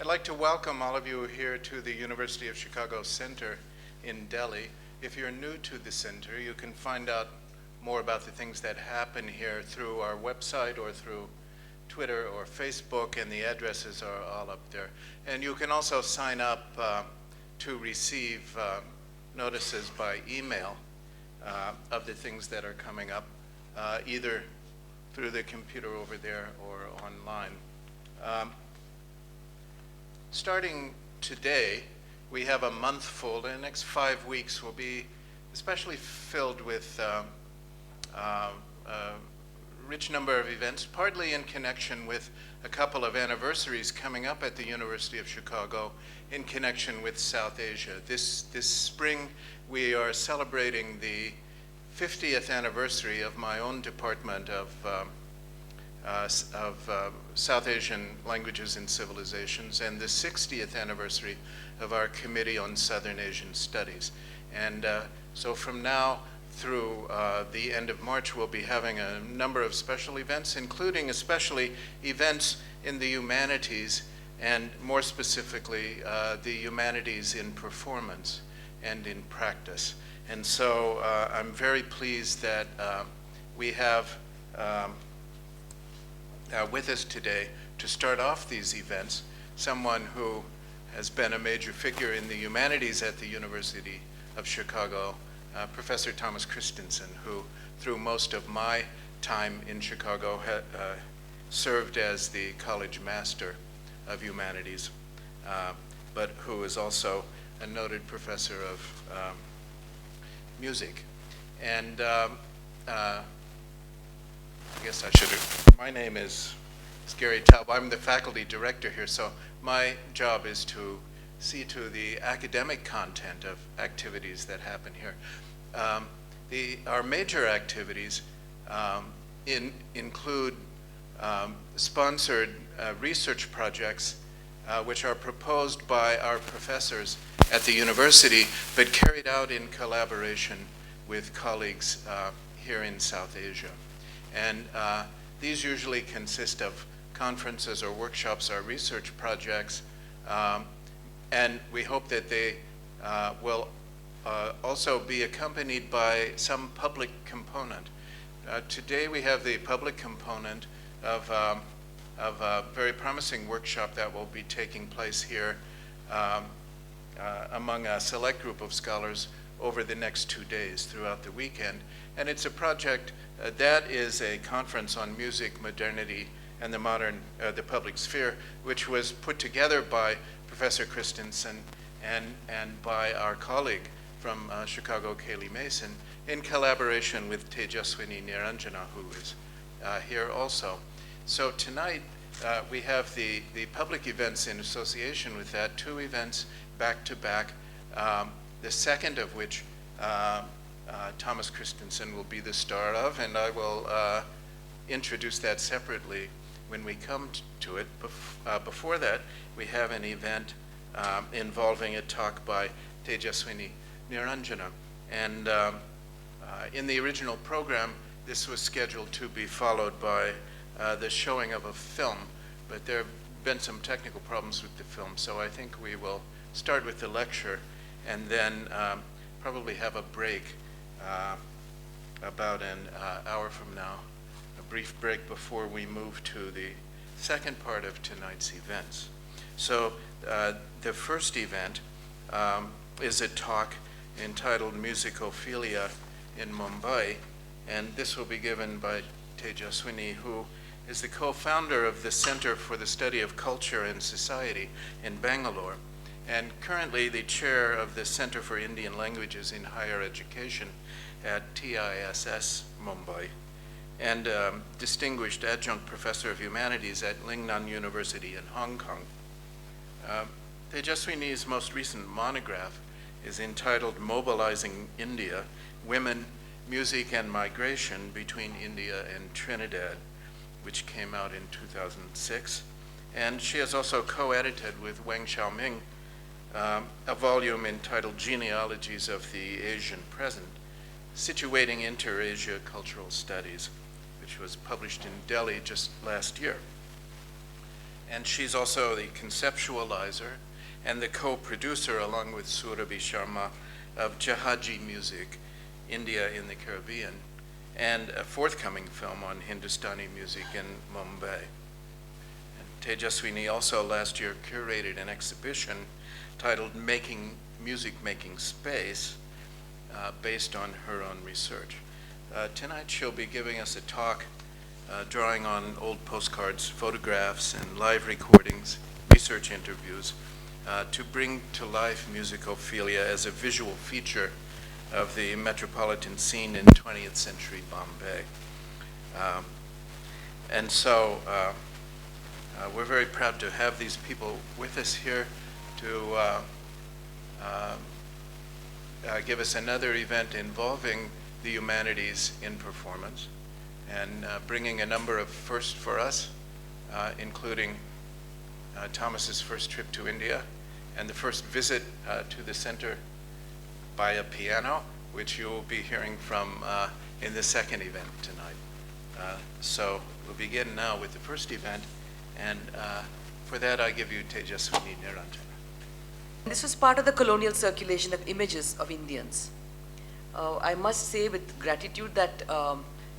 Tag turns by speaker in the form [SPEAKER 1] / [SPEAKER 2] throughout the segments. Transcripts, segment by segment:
[SPEAKER 1] I'd like to welcome all of you here to the University of Chicago Center in Delhi. If you're new to the center, you can find out more about the things that happen here through our website or through Twitter or Facebook, and the addresses are all up there. And you can also sign up to receive notices by email of the things that are coming up, either through the computer over there or online. Starting today, we have a month full. The next 5 weeks will be especially filled with a rich number of events, partly in connection with a couple of anniversaries coming up at the University of Chicago in connection with South Asia. This spring, we are celebrating the 50th anniversary of my own department of South Asian Languages and Civilizations, and the 60th anniversary of our Committee on Southern Asian Studies. And so from now through the end of March, we'll be having a number of special events, including especially events in the humanities, and more specifically, the humanities in performance and in practice. And so I'm very pleased that we have with us today to start off these events someone who has been a major figure in the humanities at the University of Chicago, Professor Thomas Christensen, who through most of my time in Chicago served as the college master of humanities, but who is also a noted professor of music. And I guess I should have, my name is Gary Taub. I'm the faculty director here, so my job is to see to the academic content of activities that happen here. Our major activities include sponsored research projects which are proposed by our professors at the university, but carried out in collaboration with colleagues here in South Asia. And these usually consist of conferences or workshops or research projects, and we hope that they will also be accompanied by some public component. Today we have the public component of a very promising workshop that will be taking place here among a select group of scholars over the next 2 days throughout the weekend. And it's a project that is a conference on music, modernity, and the public sphere, which was put together by Professor Christensen and by our colleague from Chicago, Kaylee Mason, in collaboration with Tejaswini Niranjana, who is here also. So tonight we have the public events in association with that, 2 events back to back, the second of which Thomas Christensen will be the star of, and I will introduce that separately when we come to it. Before that, we have an event involving a talk by Tejaswini Niranjana. And in the original program, this was scheduled to be followed by the showing of a film, but there have been some technical problems with the film, so I think we will start with the lecture and then probably have a break about an hour from now, a brief break before we move to the second part of tonight's events. So the first event is a talk entitled Musicophilia in Mumbai, and this will be given by Tejaswini, who is the co-founder of the Center for the Study of Culture and Society in Bangalore, and currently the chair of the Center for Indian Languages in Higher Education at TISS Mumbai, and distinguished adjunct professor of humanities at Lingnan University in Hong Kong. Tejaswini's most recent monograph is entitled Mobilizing India, Women, Music and Migration Between India and Trinidad, which came out in 2006. And she has also co-edited with Wang Xiaoming a volume entitled Genealogies of the Asian Present, Situating Inter-Asia Cultural Studies, which was published in Delhi just last year. And she's also the conceptualizer and the co-producer, along with Surabhi Sharma, of Jahaji Music, India in the Caribbean, and a forthcoming film on Hindustani music in Mumbai. And Tejaswini also last year curated an exhibition titled Music Making Space, based on her own research. Tonight she'll be giving us a talk drawing on old postcards, photographs, and live recordings, research interviews, to bring to life musicophilia as a visual feature of the metropolitan scene in 20th century Bombay. And so we're very proud to have these people with us here to give us another event involving the humanities in performance, and bringing a number of firsts for us, including Thomas's first trip to India and the first visit to the center by a piano, which you will be hearing from in the second event tonight. So we'll begin now with the first event, and for that I give you Tejaswini Niranjan.
[SPEAKER 2] This was part of the colonial circulation of images of Indians. I must say with gratitude that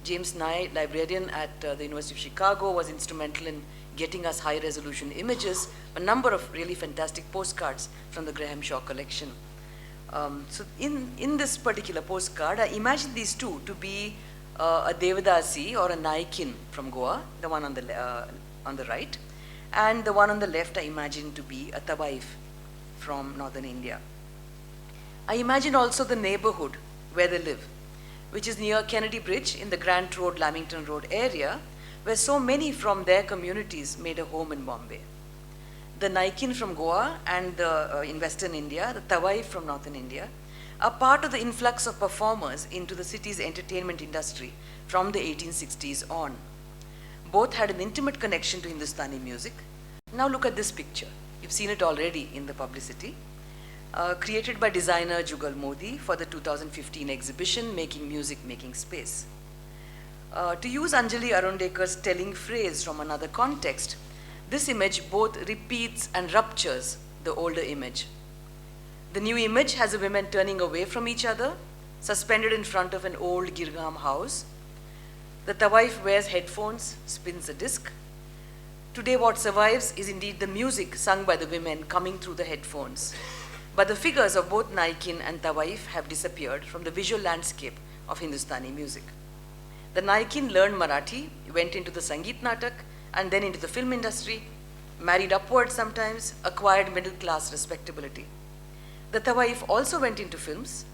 [SPEAKER 2] James Nye, librarian at the University of Chicago, was instrumental in getting us high-resolution images, a number of really fantastic postcards from the Graham Shaw collection. So in this particular postcard, I imagined these two to be a Devadasi or a Naikin from Goa, the one on the right, and the one on the left I imagined to be a Tawaif from northern India. I imagine also the neighborhood where they live, which is near Kennedy Bridge in the Grant Road, Lamington Road area, where so many from their communities made a home in Bombay. The Naikin from Goa and in Western India, the Tawaif from Northern India, are part of the influx of performers into the city's entertainment industry from the 1860s on. Both had an intimate connection to Hindustani music. Now look at this picture. You've seen it already in the publicity. Created by designer Jugal Modi for the 2015 exhibition, Making Music, Making Space. To use Anjali Arundekar's telling phrase from another context, this image both repeats and ruptures the older image. The new image has the women turning away from each other, suspended in front of an old Girgam house. The Tawaif wears headphones, spins a disc. Today what survives is indeed the music sung by the women coming through the headphones. But the figures of both Naikin and Tawaif have disappeared from the visual landscape of Hindustani music. The Naikin learned Marathi, went into the Sangeet Natak, and then into the film industry, married upward sometimes, acquired middle-class respectability. The Tawaif also went into films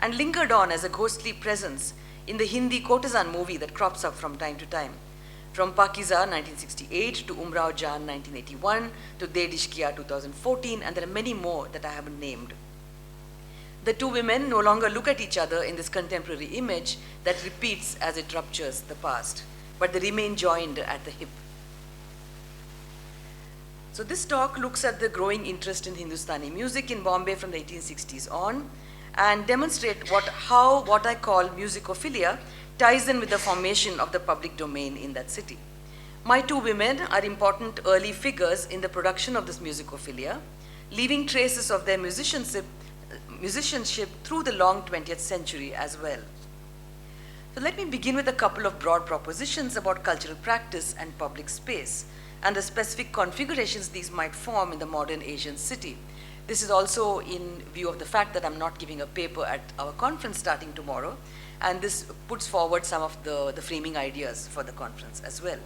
[SPEAKER 2] and lingered on as a ghostly presence in the Hindi courtesan movie that crops up from time to time. From Pakiza 1968 to Umrao Jaan 1981 to De Dishkia 2014, and there are many more that I haven't named. The two women no longer look at each other in this contemporary image that repeats as it ruptures the past, but they remain joined at the hip. So this talk looks at the growing interest in Hindustani music in Bombay from the 1860s on, and demonstrate how what I call musicophilia ties in with the formation of the public domain in that city. My two women are important early figures in the production of this musicophilia, leaving traces of their musicianship through the long 20th century as well. So let me begin with a couple of broad propositions about cultural practice and public space, and the specific configurations these might form in the modern Asian city. This is also in view of the fact that I'm not giving a paper at our conference starting tomorrow, and this puts forward some of the framing ideas for the conference as well.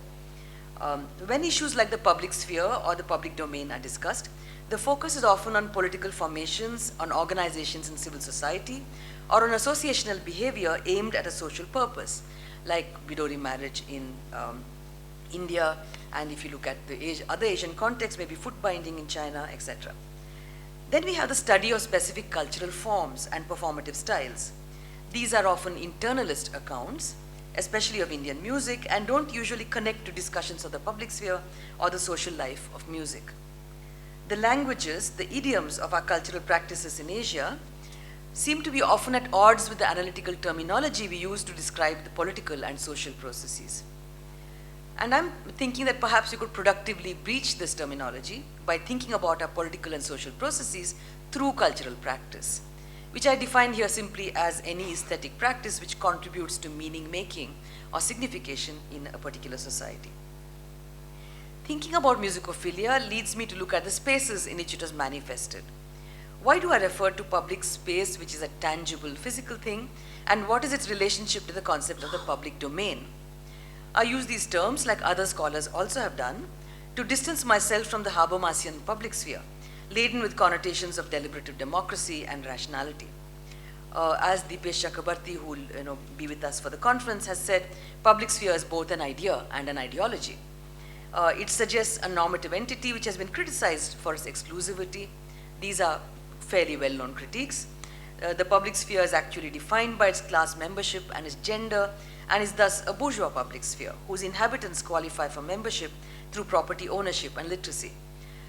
[SPEAKER 2] When issues like the public sphere or the public domain are discussed, the focus is often on political formations, on organizations in civil society, or on associational behavior aimed at a social purpose, like Bidori marriage in India, and if you look at the other Asian context, maybe foot binding in China, etc. Then we have the study of specific cultural forms and performative styles. These are often internalist accounts, especially of Indian music, and don't usually connect to discussions of the public sphere or the social life of music. The languages, the idioms of our cultural practices in Asia seem to be often at odds with the analytical terminology we use to describe the political and social processes. And I'm thinking that perhaps we could productively breach this terminology by thinking about our political and social processes through cultural practice, which I define here simply as any aesthetic practice which contributes to meaning making or signification in a particular society. Thinking about musicophilia leads me to look at the spaces in which it was manifested. Why do I refer to public space, which is a tangible physical thing, and what is its relationship to the concept of the public domain? I use these terms, like other scholars also have done, to distance myself from the Habermasian public sphere, laden with connotations of deliberative democracy and rationality. As Dipesh Chakrabarty, who will be with us for the conference, has said, public sphere is both an idea and an ideology. It suggests a normative entity which has been criticized for its exclusivity. These are fairly well-known critiques. The public sphere is actually defined by its class membership and its gender, and is thus a bourgeois public sphere, whose inhabitants qualify for membership through property ownership and literacy.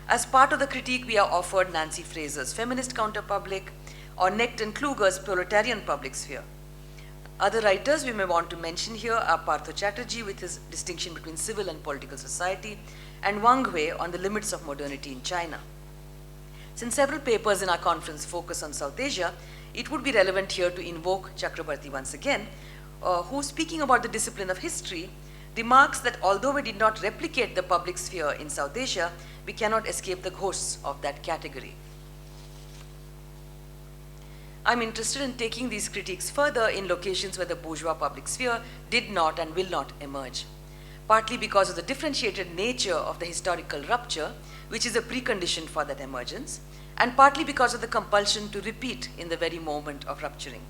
[SPEAKER 2] As part of the critique, we are offered Nancy Fraser's feminist counterpublic, or Necton Kluger's proletarian public sphere. Other writers we may want to mention here are Partho Chatterjee with his distinction between civil and political society, and Wang Hui on the limits of modernity in China. Since several papers in our conference focus on South Asia, it would be relevant here to invoke Chakrabarty once again, who, speaking about the discipline of history, remarks that although we did not replicate the public sphere in South Asia, we cannot escape the ghosts of that category. I'm interested in taking these critiques further in locations where the bourgeois public sphere did not and will not emerge, partly because of the differentiated nature of the historical rupture, which is a precondition for that emergence, and partly because of the compulsion to repeat in the very moment of rupturing.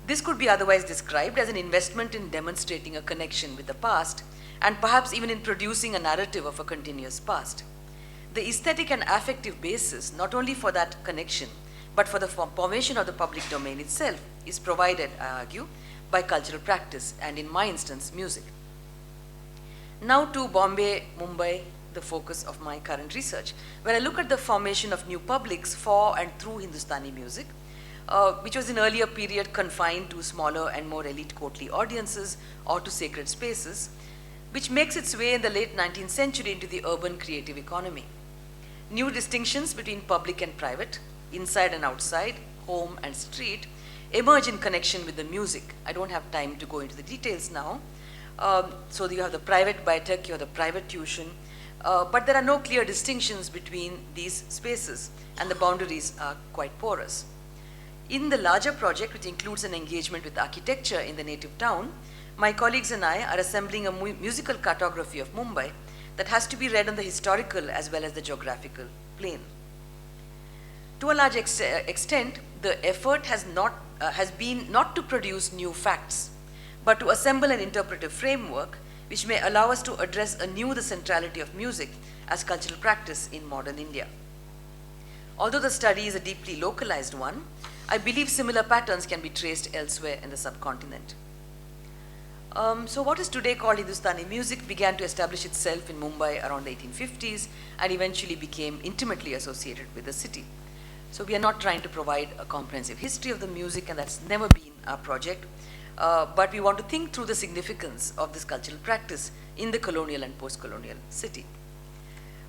[SPEAKER 2] This could be otherwise described as an investment in demonstrating a connection with the past, and perhaps even in producing a narrative of a continuous past. The aesthetic and affective basis, not only for that connection, but for the formation of the public domain itself, is provided, I argue, by cultural practice, and in my instance, music. Now to Bombay, Mumbai, the focus of my current research, where I look at the formation of new publics for and through Hindustani music, which was in earlier period confined to smaller and more elite courtly audiences or to sacred spaces, which makes its way in the late 19th century into the urban creative economy. New distinctions between public and private, inside and outside, home and street, emerge in connection with the music. I don't have time to go into the details now. So you have the private baitak, you have the private tuition, but there are no clear distinctions between these spaces, and the boundaries are quite porous. In the larger project, which includes an engagement with architecture in the native town, my colleagues and I are assembling a musical cartography of Mumbai that has to be read on the historical as well as the geographical plane. To a large extent, the effort has been not to produce new facts, but to assemble an interpretive framework which may allow us to address anew the centrality of music as cultural practice in modern India. Although the study is a deeply localized one, I believe similar patterns can be traced elsewhere in the subcontinent. So what is today called Hindustani music began to establish itself in Mumbai around the 1850s and eventually became intimately associated with the city. So we are not trying to provide a comprehensive history of the music, and that's never been our project, but we want to think through the significance of this cultural practice in the colonial and post-colonial city.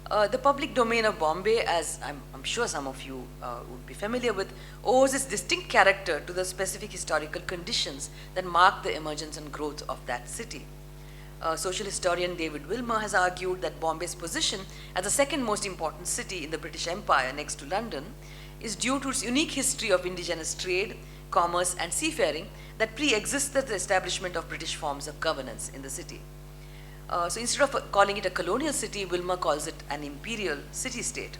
[SPEAKER 2] The public domain of Bombay, as I'm sure some of you would be familiar with, owes its distinct character to the specific historical conditions that mark the emergence and growth of that city. Social historian David Wilmer has argued that Bombay's position as the second most important city in the British Empire next to London is due to its unique history of indigenous trade, commerce, and seafaring that pre-existed the establishment of British forms of governance in the city. So instead of calling it a colonial city, Wilmer calls it an imperial city-state.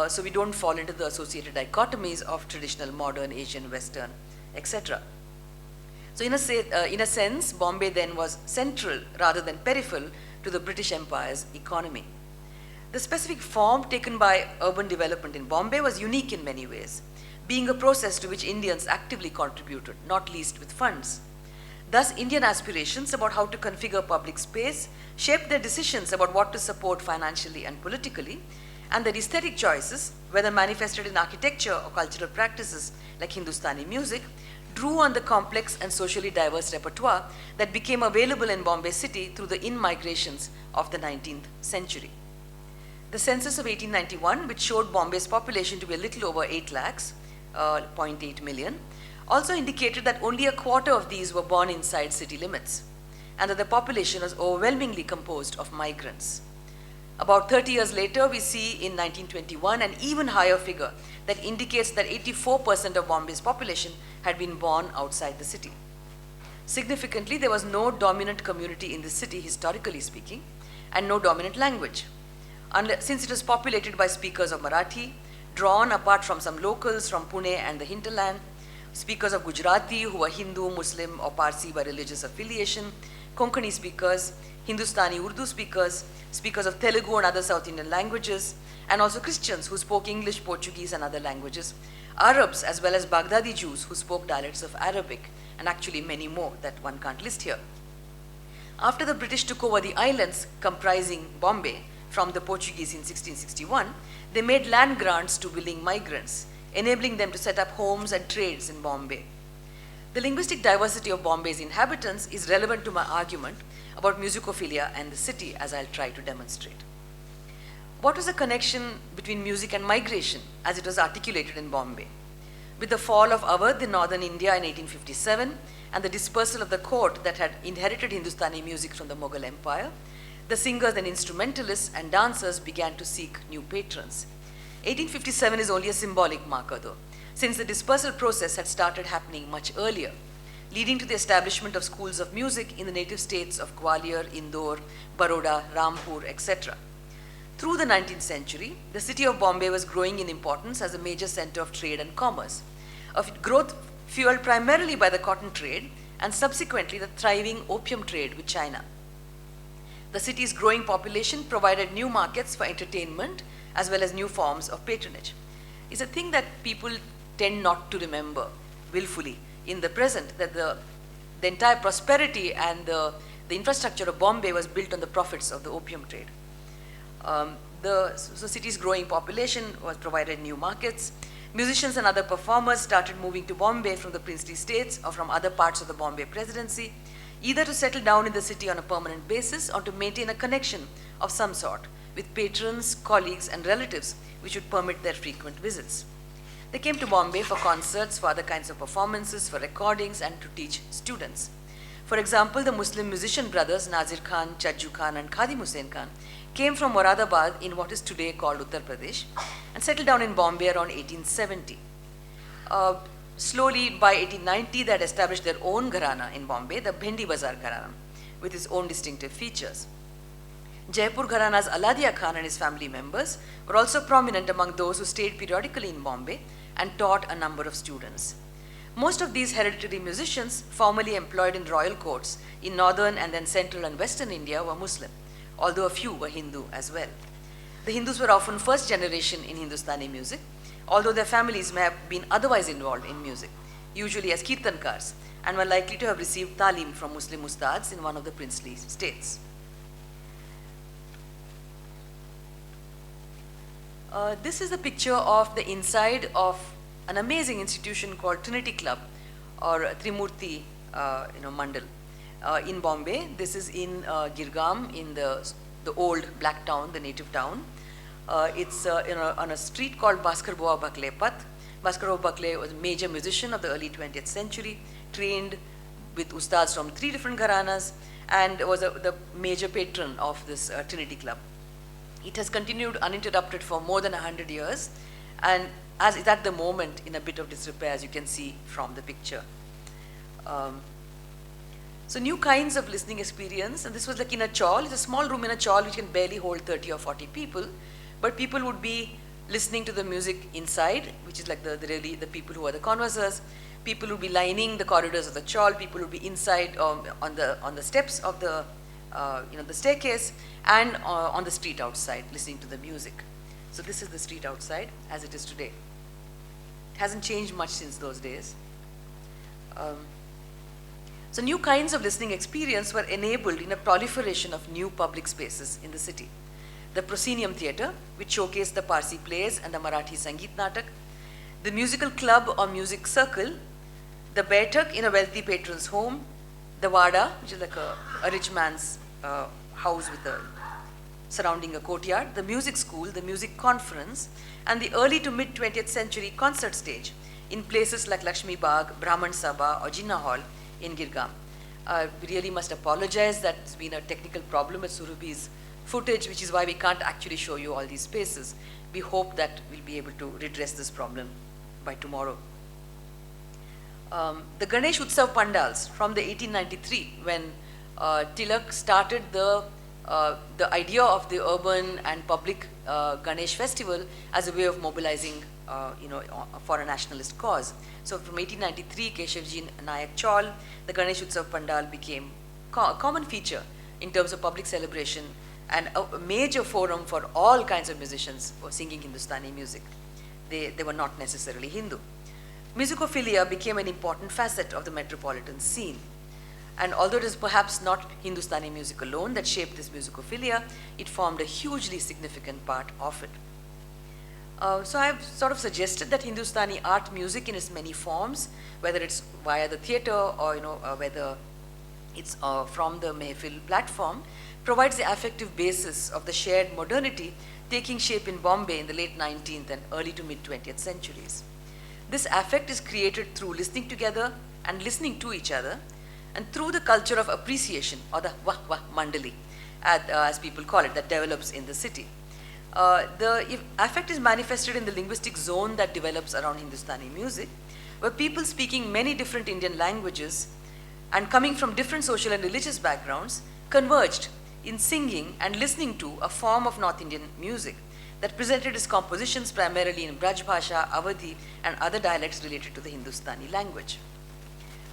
[SPEAKER 2] So we don't fall into the associated dichotomies of traditional, modern, Asian, Western, etc. So in a sense, Bombay then was central rather than peripheral to the British Empire's economy. The specific form taken by urban development in Bombay was unique in many ways, being a process to which Indians actively contributed, not least with funds. Thus, Indian aspirations about how to configure public space shaped their decisions about what to support financially and politically, and their aesthetic choices, whether manifested in architecture or cultural practices like Hindustani music, drew on the complex and socially diverse repertoire that became available in Bombay city through the in-migrations of the 19th century. The census of 1891, which showed Bombay's population to be a little over 8 lakhs, 0.8 million, also indicated that only a quarter of these were born inside city limits, and that the population was overwhelmingly composed of migrants. About 30 years later, we see in 1921 an even higher figure that indicates that 84% of Bombay's population had been born outside the city. Significantly, there was no dominant community in the city, historically speaking, and no dominant language. Since it was populated by speakers of Marathi, drawn apart from some locals from Pune and the hinterland, speakers of Gujarati who were Hindu, Muslim, or Parsi by religious affiliation, Konkani speakers, Hindustani Urdu speakers, speakers of Telugu and other South Indian languages, and also Christians who spoke English, Portuguese, and other languages, Arabs as well as Baghdadi Jews who spoke dialects of Arabic, and actually many more that one can't list here. After the British took over the islands comprising Bombay from the Portuguese in 1661, they made land grants to willing migrants, enabling them to set up homes and trades in Bombay. The linguistic diversity of Bombay's inhabitants is relevant to my argument about musicophilia and the city, as I'll try to demonstrate. What was the connection between music and migration as it was articulated in Bombay? With the fall of Awadh in northern India in 1857 and the dispersal of the court that had inherited Hindustani music from the Mughal Empire, the singers and instrumentalists and dancers began to seek new patrons. 1857 is only a symbolic marker though, since the dispersal process had started happening much earlier, leading to the establishment of schools of music in the native states of Gwalior, Indore, Baroda, Rampur, etc. Through the 19th century, the city of Bombay was growing in importance as a major center of trade and commerce, of growth fueled primarily by the cotton trade and subsequently the thriving opium trade with China. The city's growing population provided new markets for entertainment as well as new forms of patronage. It's a thing that people tend not to remember willfully in the present, that the entire prosperity and the infrastructure of Bombay was built on the profits of the opium trade. The city's growing population was provided new markets. Musicians and other performers started moving to Bombay from the princely states or from other parts of the Bombay presidency, either to settle down in the city on a permanent basis or to maintain a connection of some sort with patrons, colleagues, and relatives which would permit their frequent visits. They came to Bombay for concerts, for other kinds of performances, for recordings, and to teach students. For example, the Muslim musician brothers Nazir Khan, Chajju Khan, and Khadim Hussain Khan came from Moradabad in what is today called Uttar Pradesh and settled down in Bombay around 1870. Slowly, by 1890, they had established their own gharana in Bombay, the Bhendi Bazar Gharana, with its own distinctive features. Jaipur Gharana's Aladia Khan and his family members were also prominent among those who stayed periodically in Bombay and taught a number of students. Most of these hereditary musicians, formerly employed in royal courts in northern and then central and western India, were Muslim, although a few were Hindu as well. The Hindus were often first generation in Hindustani music, although their families may have been otherwise involved in music, usually as kirtankars, and were likely to have received talim from Muslim ustads in one of the princely states. This is a picture of the inside of an amazing institution called Trinity Club or Trimurti Mandal in Bombay. This is in Girgam, in the old black town, the native town. It's on a street called Bhaskar Bua Bhakle Path. Bhaskar Bua Bhakle was a major musician of the early 20th century, trained with ustads from 3 different gharanas, and was the major patron of this Trinity Club. It has continued uninterrupted for more than 100 years, and as is at the moment in a bit of disrepair, as you can see from the picture. So new kinds of listening experience, and this was like in a chawl. It's a small room in a chawl which can barely hold 30 or 40 people, but people would be listening to the music inside, which is like the people who are the conversers. People would be lining the corridors of the chawl. People would be inside on the steps of the staircase, and on the street outside listening to the music. So this is the street outside as it is today. It hasn't changed much since those days. So new kinds of listening experience were enabled in a proliferation of new public spaces in the city. The Proscenium Theatre, which showcased the Parsi plays and the Marathi Sangeet Natak, the musical club or music circle, the Baitak in a wealthy patron's home, the Wada, which is like a rich man's house with a surrounding a courtyard, the music school, the music conference, and the early to mid 20th century concert stage in places like Lakshmi Bagh, Brahman Sabha, or Jinnah Hall in Girgaon. We really must apologize that there's been a technical problem with Surabhi's footage, which is why we can't actually show you all these spaces. We hope that we'll be able to redress this problem by tomorrow. The Ganesh Utsav Pandals from the 1893, when Tilak started the idea of the urban and public Ganesh festival as a way of mobilizing, for a nationalist cause. So from 1893, Keshavji Nayak Chaul, the Ganesh Utsav Pandal became a common feature in terms of public celebration and a major forum for all kinds of musicians for singing Hindustani music. They were not necessarily Hindu. Musicophilia became an important facet of the metropolitan scene. And although it is perhaps not Hindustani music alone that shaped this musicophilia, it formed a hugely significant part of it. So I've sort of suggested that Hindustani art music in its many forms, whether it's via the theater or whether it's from the Mehfil platform, provides the affective basis of the shared modernity taking shape in Bombay in the late 19th and early to mid 20th centuries. This affect is created through listening together and listening to each other, and through the culture of appreciation, or the Wah Wah Mandali, as people call it, that develops in the city. The affect is manifested in the linguistic zone that develops around Hindustani music, where people speaking many different Indian languages and coming from different social and religious backgrounds converged in singing and listening to a form of North Indian music that presented its compositions primarily in Braj Bhasha, Awadhi, and other dialects related to the Hindustani language.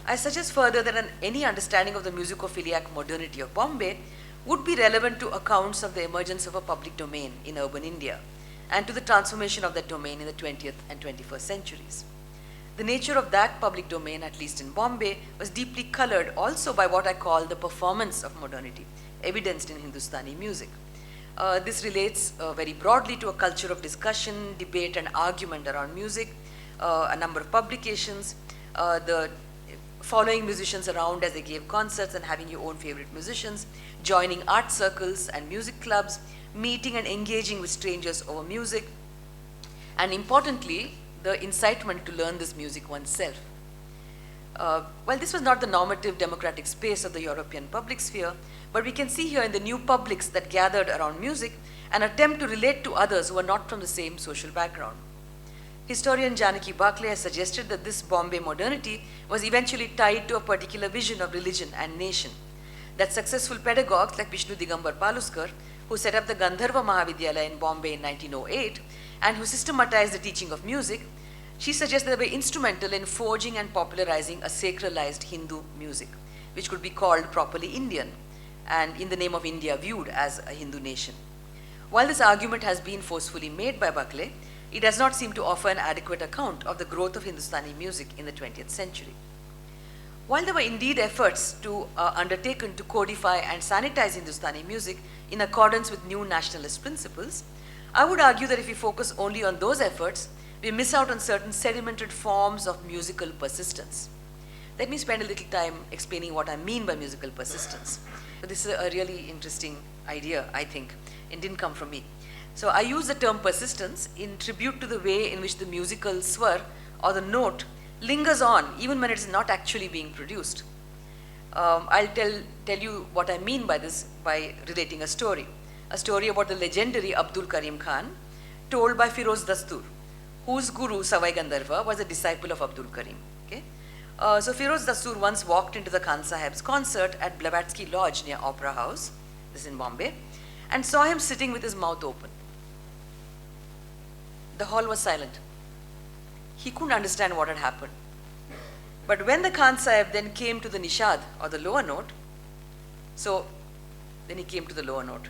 [SPEAKER 2] I suggest further that any understanding of the musicophiliac modernity of Bombay would be relevant to accounts of the emergence of a public domain in urban India and to the transformation of that domain in the 20th and 21st centuries. The nature of that public domain, at least in Bombay, was deeply colored also by what I call the performance of modernity, evidenced in Hindustani music. This relates very broadly to a culture of discussion, debate, and argument around music, a number of publications, the following musicians around as they gave concerts and having your own favorite musicians, joining art circles and music clubs, meeting and engaging with strangers over music, and importantly, the incitement to learn this music oneself. While this was not the normative democratic space of the European public sphere, but we can see here in the new publics that gathered around music an attempt to relate to others who are not from the same social background. Historian Janaki Barclay has suggested that this Bombay modernity was eventually tied to a particular vision of religion and nation. That successful pedagogues like Vishnu Digambar Paluskar, who set up the Gandharva Mahavidyalaya in Bombay in 1908 and who systematized the teaching of music, she suggests that they were instrumental in forging and popularizing a sacralized Hindu music, which could be called properly Indian, and in the name of India viewed as a Hindu nation. While this argument has been forcefully made by Barclay, it does not seem to offer an adequate account of the growth of Hindustani music in the 20th century. While there were indeed efforts undertaken to codify and sanitize Hindustani music in accordance with new nationalist principles, I would argue that if we focus only on those efforts, we miss out on certain sedimented forms of musical persistence. Let me spend a little time explaining what I mean by musical persistence. So this is a really interesting idea, I think. It didn't come from me. So I use the term persistence in tribute to the way in which the musical swar or the note lingers on even when it is not actually being produced. I'll tell you what I mean by this by relating a story about the legendary Abdul Karim Khan, told by Firoz Dastur, whose guru Savai Gandharva was a disciple of Abdul Karim. Okay? So Firoz Dastur once walked into the Khan Sahib's concert at Blavatsky Lodge near Opera House, this is in Bombay, and saw him sitting with his mouth open. The hall was silent. He couldn't understand what had happened. But when the Khan Sahib then came to the nishad, or the lower note, so then he came to the lower note,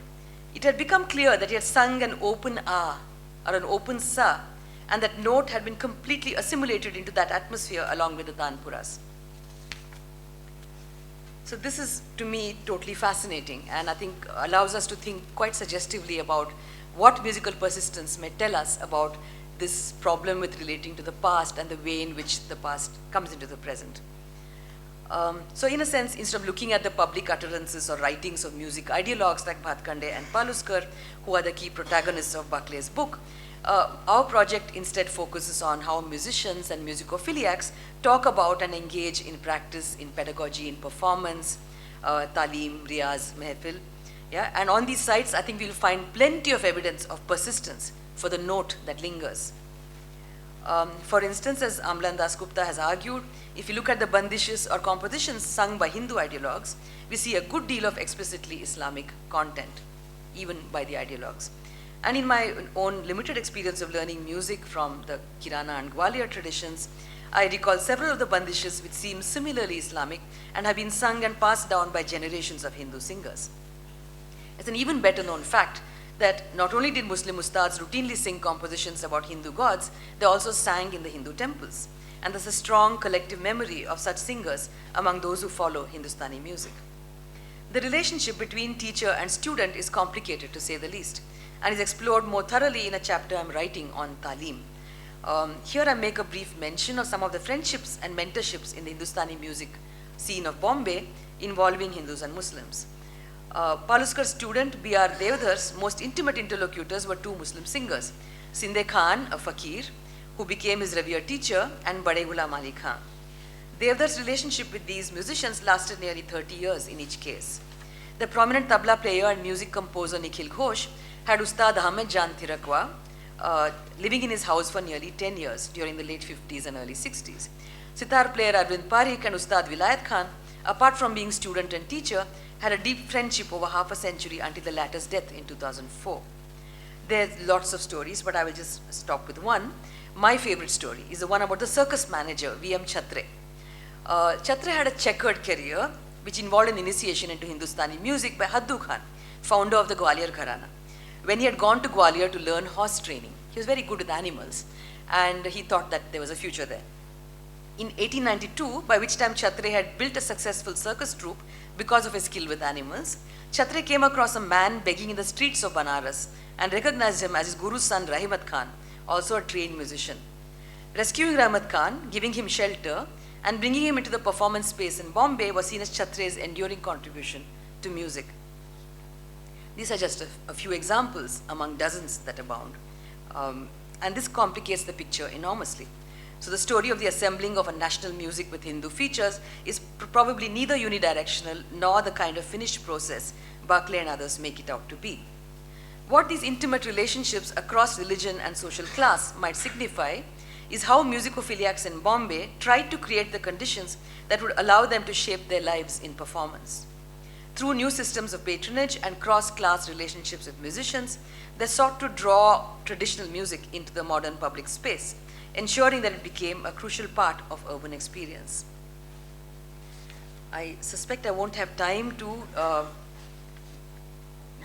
[SPEAKER 2] it had become clear that he had sung an open ah, or an open sa, and that note had been completely assimilated into that atmosphere along with the tanpuras. So this is, to me, totally fascinating, and I think allows us to think quite suggestively about what musical persistence may tell us about this problem with relating to the past and the way in which the past comes into the present. So in a sense, instead of looking at the public utterances or writings of music ideologues like Bhatkande and Paluskar, who are the key protagonists of Buckley's book, our project instead focuses on how musicians and musicophiliacs talk about and engage in practice, in pedagogy, in performance, talim, riyaz, mehfil. Yeah? And on these sites, I think we'll find plenty of evidence of persistence for the note that lingers. For instance, as Amlan Dasgupta has argued, if you look at the bandishes or compositions sung by Hindu ideologues, we see a good deal of explicitly Islamic content, even by the ideologues. And in my own limited experience of learning music from the Kirana and Gwalior traditions, I recall several of the bandishes which seem similarly Islamic and have been sung and passed down by generations of Hindu singers. It's an even better known fact that not only did Muslim ustads routinely sing compositions about Hindu gods, they also sang in the Hindu temples. And there's a strong collective memory of such singers among those who follow Hindustani music. The relationship between teacher and student is complicated, to say the least, and is explored more thoroughly in a chapter I'm writing on talim. Here I make a brief mention of some of the friendships and mentorships in the Hindustani music scene of Bombay involving Hindus and Muslims. Paluskar's student B.R. Devdhar's most intimate interlocutors were two Muslim singers, Sinde Khan, a fakir, who became his revered teacher, and Bade Ghulam Ali Khan. Devdhar's relationship with these musicians lasted nearly 30 years in each case. The prominent tabla player and music composer Nikhil Ghosh had Ustad Ahmed Jan Thirakwa living in his house for nearly 10 years during the late 50s and early 60s. Sitar player Arvind Parikh and Ustad Vilayat Khan, apart from being student and teacher, had a deep friendship over half a century until the latter's death in 2004. There's lots of stories, but I will just stop with one. My favorite story is the one about the circus manager, V.M. Chhatre. Chhatre had a checkered career, which involved an initiation into Hindustani music by Haddu Khan, founder of the Gwalior Gharana. When he had gone to Gwalior to learn horse training, he was very good with animals, and he thought that there was a future there. In 1892, by which time Chhatre had built a successful circus troupe because of his skill with animals, Chhatre came across a man begging in the streets of Banaras and recognized him as his guru's son Rahimat Khan, also a trained musician. Rescuing Rahimat Khan, giving him shelter, and bringing him into the performance space in Bombay was seen as Chhatre's enduring contribution to music. These are just a few examples among dozens that abound. And this complicates the picture enormously. So the story of the assembling of a national music with Hindu features is probably neither unidirectional nor the kind of finished process Buckley and others make it out to be. What these intimate relationships across religion and social class might signify is how musicophiliacs in Bombay tried to create the conditions that would allow them to shape their lives in performance. Through new systems of patronage and cross-class relationships with musicians, they sought to draw traditional music into the modern public space, ensuring that it became a crucial part of urban experience. I suspect I won't have time to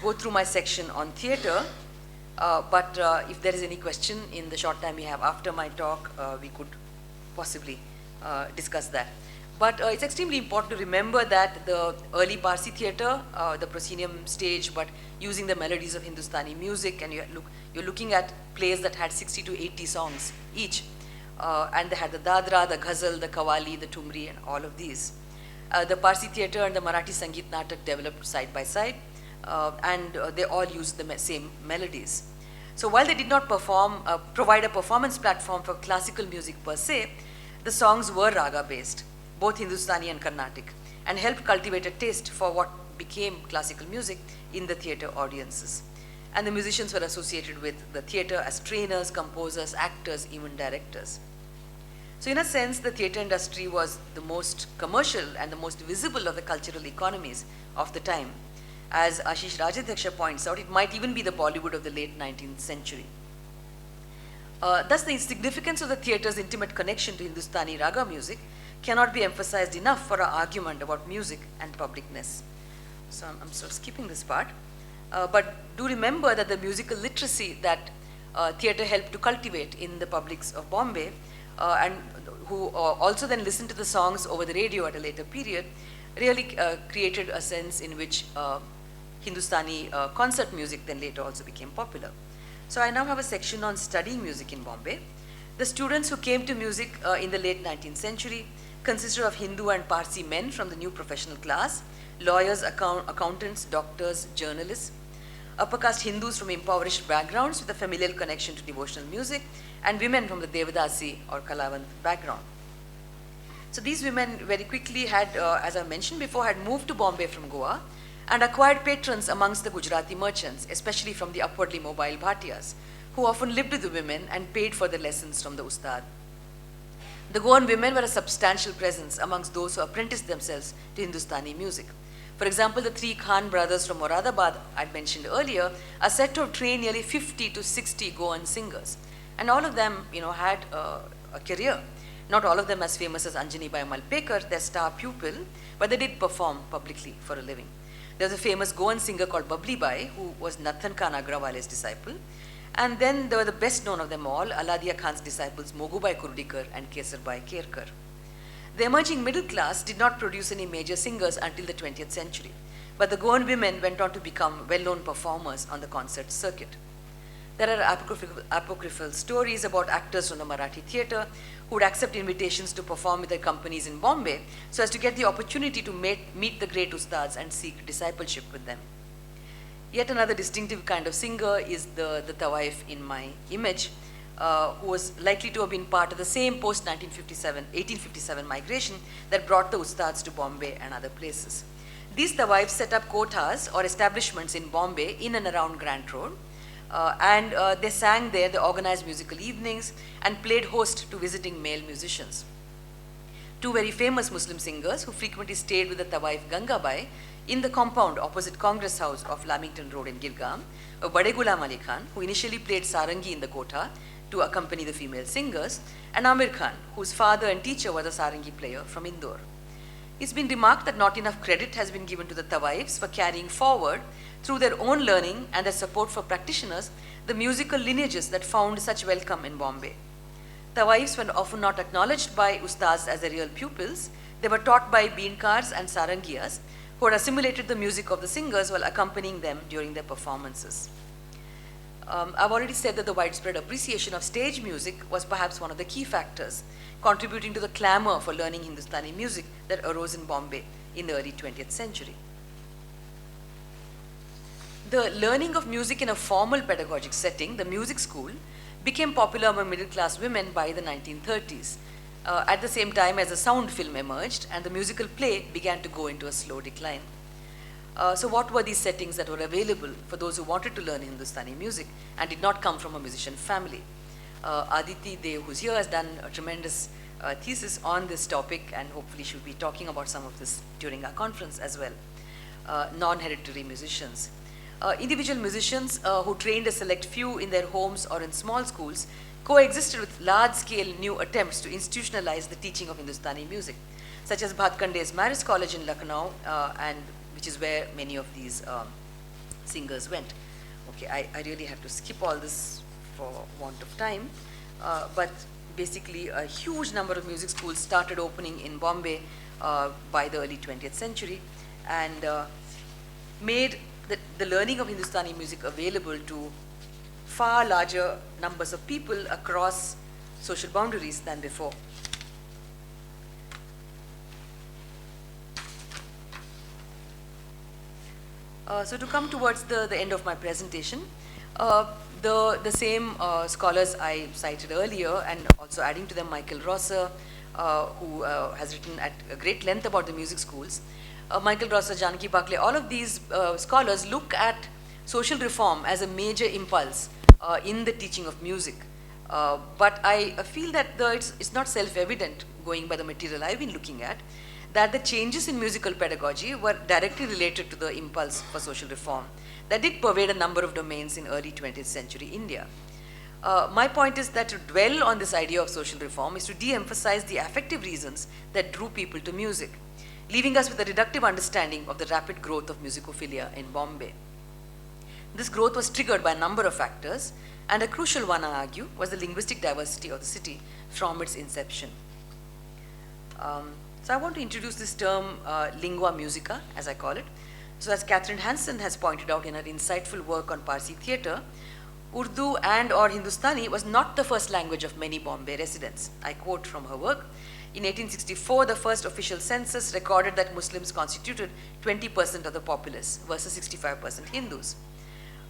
[SPEAKER 2] go through my section on theatre, but if there is any question in the short time we have after my talk, we could possibly discuss that. But it's extremely important to remember that the early Parsi theatre, the proscenium stage, but using the melodies of Hindustani music, and you're looking at plays that had 60 to 80 songs each. And they had the Dadra, the Ghazal, the Qawwali, the Tumri, and all of these. The Parsi theatre and the Marathi Sangeet Natak developed side by side, and they all used the same melodies. So while they did not provide a performance platform for classical music per se, the songs were raga-based, both Hindustani and Carnatic, and helped cultivate a taste for what became classical music in the theatre audiences. And the musicians were associated with the theatre as trainers, composers, actors, even directors. So in a sense, the theatre industry was the most commercial and the most visible of the cultural economies of the time. As Ashish Rajadhyaksha points out, it might even be the Bollywood of the late 19th century. Thus, the significance of the theatre's intimate connection to Hindustani raga music cannot be emphasized enough for our argument about music and publicness. So I'm sort of skipping this part. But do remember that the musical literacy that theatre helped to cultivate in the publics of Bombay, and who also then listened to the songs over the radio at a later period, really created a sense in which Hindustani concert music then later also became popular. So I now have a section on studying music in Bombay. The students who came to music in the late 19th century consisted of Hindu and Parsi men from the new professional class, lawyers, accountants, doctors, journalists, upper caste Hindus from impoverished backgrounds with a familial connection to devotional music, and women from the Devadasi or Kalavant background. So these women very quickly had, as I mentioned before, had moved to Bombay from Goa and acquired patrons amongst the Gujarati merchants, especially from the upwardly mobile Bhatiyas, who often lived with the women and paid for the lessons from the Ustad. The Goan women were a substantial presence amongst those who apprenticed themselves to Hindustani music. For example, the three Khan brothers from Moradabad, I'd mentioned earlier, are said to have trained nearly 50 to 60 Goan singers. And all of them, had a career. Not all of them as famous as Anjani Bai Malpekar, their star pupil, but they did perform publicly for a living. There was a famous Goan singer called Babli Bai, who was Nathan Khan Agrawal's disciple. And then there were the best known of them all, Aladia Khan's disciples Mogubai Kurdikar and Kesarbai Kerkar. The emerging middle class did not produce any major singers until the 20th century, but the Goan women went on to become well-known performers on the concert circuit. There are apocryphal stories about actors from the Marathi theatre who would accept invitations to perform with their companies in Bombay so as to get the opportunity to meet the great ustads and seek discipleship with them. Yet another distinctive kind of singer is the Tawaif in my image, who was likely to have been part of the same post-1857 migration that brought the ustads to Bombay and other places. These Tawaifs set up kotas or establishments in Bombay in and around Grant Road, and they sang there, they organized musical evenings and played host to visiting male musicians. Two very famous Muslim singers who frequently stayed with the Tawaif Gangabai in the compound opposite Congress House of Lamington Road in Girgaon, Bade Ghulam Ali Khan, who initially played sarangi in the kota to accompany the female singers, and Amir Khan, whose father and teacher was a sarangi player from Indore. It's been remarked that not enough credit has been given to the Tawaifs for carrying forward, through their own learning and their support for practitioners, the musical lineages that found such welcome in Bombay. Tawaifs were often not acknowledged by ustads as their real pupils. They were taught by beenkars and sarangiyas, who had assimilated the music of the singers while accompanying them during their performances. I've already said that the widespread appreciation of stage music was perhaps one of the key factors contributing to the clamor for learning Hindustani music that arose in Bombay in the early 20th century. The learning of music in a formal pedagogic setting, the music school, became popular among middle-class women by the 1930s, at the same time as the sound film emerged and the musical play began to go into a slow decline. So what were these settings that were available for those who wanted to learn Hindustani music and did not come from a musician family? Aditi Dev, who's here, has done a tremendous thesis on this topic, and hopefully she'll be talking about some of this during our conference as well. Non-hereditary musicians. Individual musicians who trained a select few in their homes or in small schools coexisted with large-scale new attempts to institutionalize the teaching of Hindustani music, such as Bhatkande's Marist College in Lucknow, and which is where many of these singers went. Okay, I really have to skip all this for want of time, but basically a huge number of music schools started opening in Bombay by the early 20th century, and made the learning of Hindustani music available to far larger numbers of people across social boundaries than before. So to come towards the end of my presentation, the same scholars I cited earlier, and also adding to them Michael Rosser, who has written at a great length about the music schools, Michael Rosser, Janaki Bakle, all of these scholars look at social reform as a major impulse in the teaching of music. But I feel that it's not self-evident, going by the material I've been looking at, that the changes in musical pedagogy were directly related to the impulse for social reform that did pervade a number of domains in early 20th century India. My point is that to dwell on this idea of social reform is to de-emphasize the affective reasons that drew people to music, leaving us with a reductive understanding of the rapid growth of musicophilia in Bombay. This growth was triggered by a number of factors, and a crucial one, I argue, was the linguistic diversity of the city from its inception. So I want to introduce this term, lingua musica, as I call it. So as Catherine Hansen has pointed out in her insightful work on Parsi theatre, Urdu and or Hindustani was not the first language of many Bombay residents. I quote from her work. In 1864, the first official census recorded that Muslims constituted 20% of the populace versus 65% Hindus.